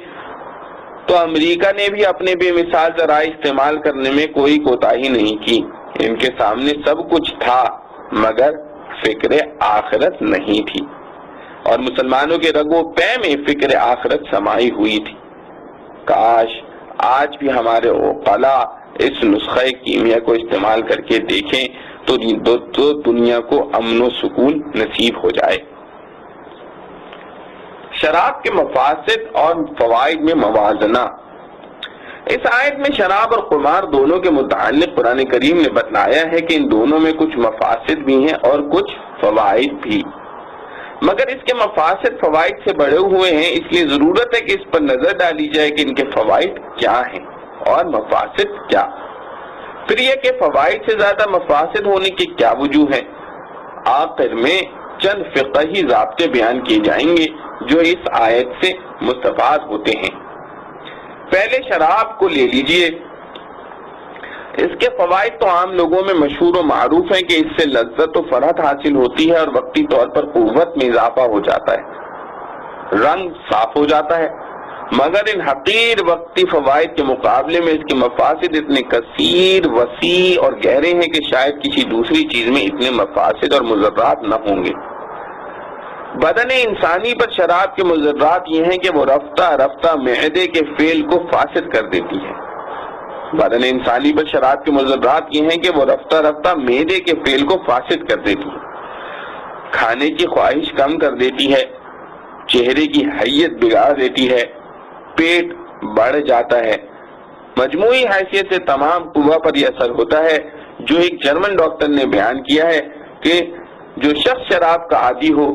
تو امریکہ نے بھی اپنے بے مثال ذرائع استعمال کرنے میں کوئی کوتاہی نہیں کی۔ ان کے سامنے سب کچھ تھا مگر فکر آخرت نہیں تھی، اور مسلمانوں کے رگ و پے میں فکر آخرت سمائی ہوئی تھی۔ کاش آج بھی ہمارے عقلاء اس نسخہ کیمیا کو استعمال کر کے دیکھیں تو دنیا کو امن و سکون نصیب ہو جائے۔ شراب کے مفاسد اور فوائد میں موازنہ۔ اس آیت میں شراب اور قمار دونوں کے متعلق قرآن کریم نے بتلایا ہے کہ ان دونوں میں کچھ مفاسد بھی ہیں اور کچھ فوائد بھی، مگر اس کے مفاسد فوائد سے بڑے ہوئے ہیں، اس لیے ضرورت ہے کہ اس پر نظر ڈالی جائے کہ ان کے فوائد کیا ہیں اور مفاسد کیا۔ پھر یہ کہ فوائد سے زیادہ مفاسد ہونے کی کیا وجوہ ہے۔ آخر میں چند فقہی ضابطے بیان کیے جائیں گے جو اس آیت سے مستفاد ہوتے ہیں۔ پہلے شراب کو لے لیجئے۔ اس کے فوائد تو عام لوگوں میں مشہور و معروف ہیں کہ اس سے لذت و فرحت حاصل ہوتی ہے اور وقتی طور پر قوت میں اضافہ ہو جاتا ہے، رنگ صاف ہو جاتا ہے، مگر ان حقیر وقتی فوائد کے مقابلے میں اس کے مفاسد اتنے کثیر، وسیع اور گہرے ہیں کہ شاید کسی دوسری چیز میں اتنے مفاسد اور مضرات نہ ہوں گے۔ بدن انسانی پر شراب کے مضرات یہ ہیں کہ وہ رفتہ رفتہ معدے کے فعل کو فاسد کر دیتی ہے۔ بدن انسانی پر شراب کے مضرات یہ ہیں کہ وہ رفتہ رفتہ معدے کے فعل کو فاسد کر دیتی ہے، کھانے کی خواہش کم کر دیتی ہے، چہرے کی حیت بگاڑ دیتی ہے، پیٹ بڑھ جاتا ہے۔ مجموعی حیثیت سے تمام قوا پر یہ اثر ہوتا ہے جو ایک جرمن ڈاکٹر نے بیان کیا ہے کہ جو شخص شراب کا عادی ہو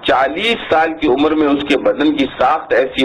40 سال کی عمر میں اس کے بدن کی ساخت ایسی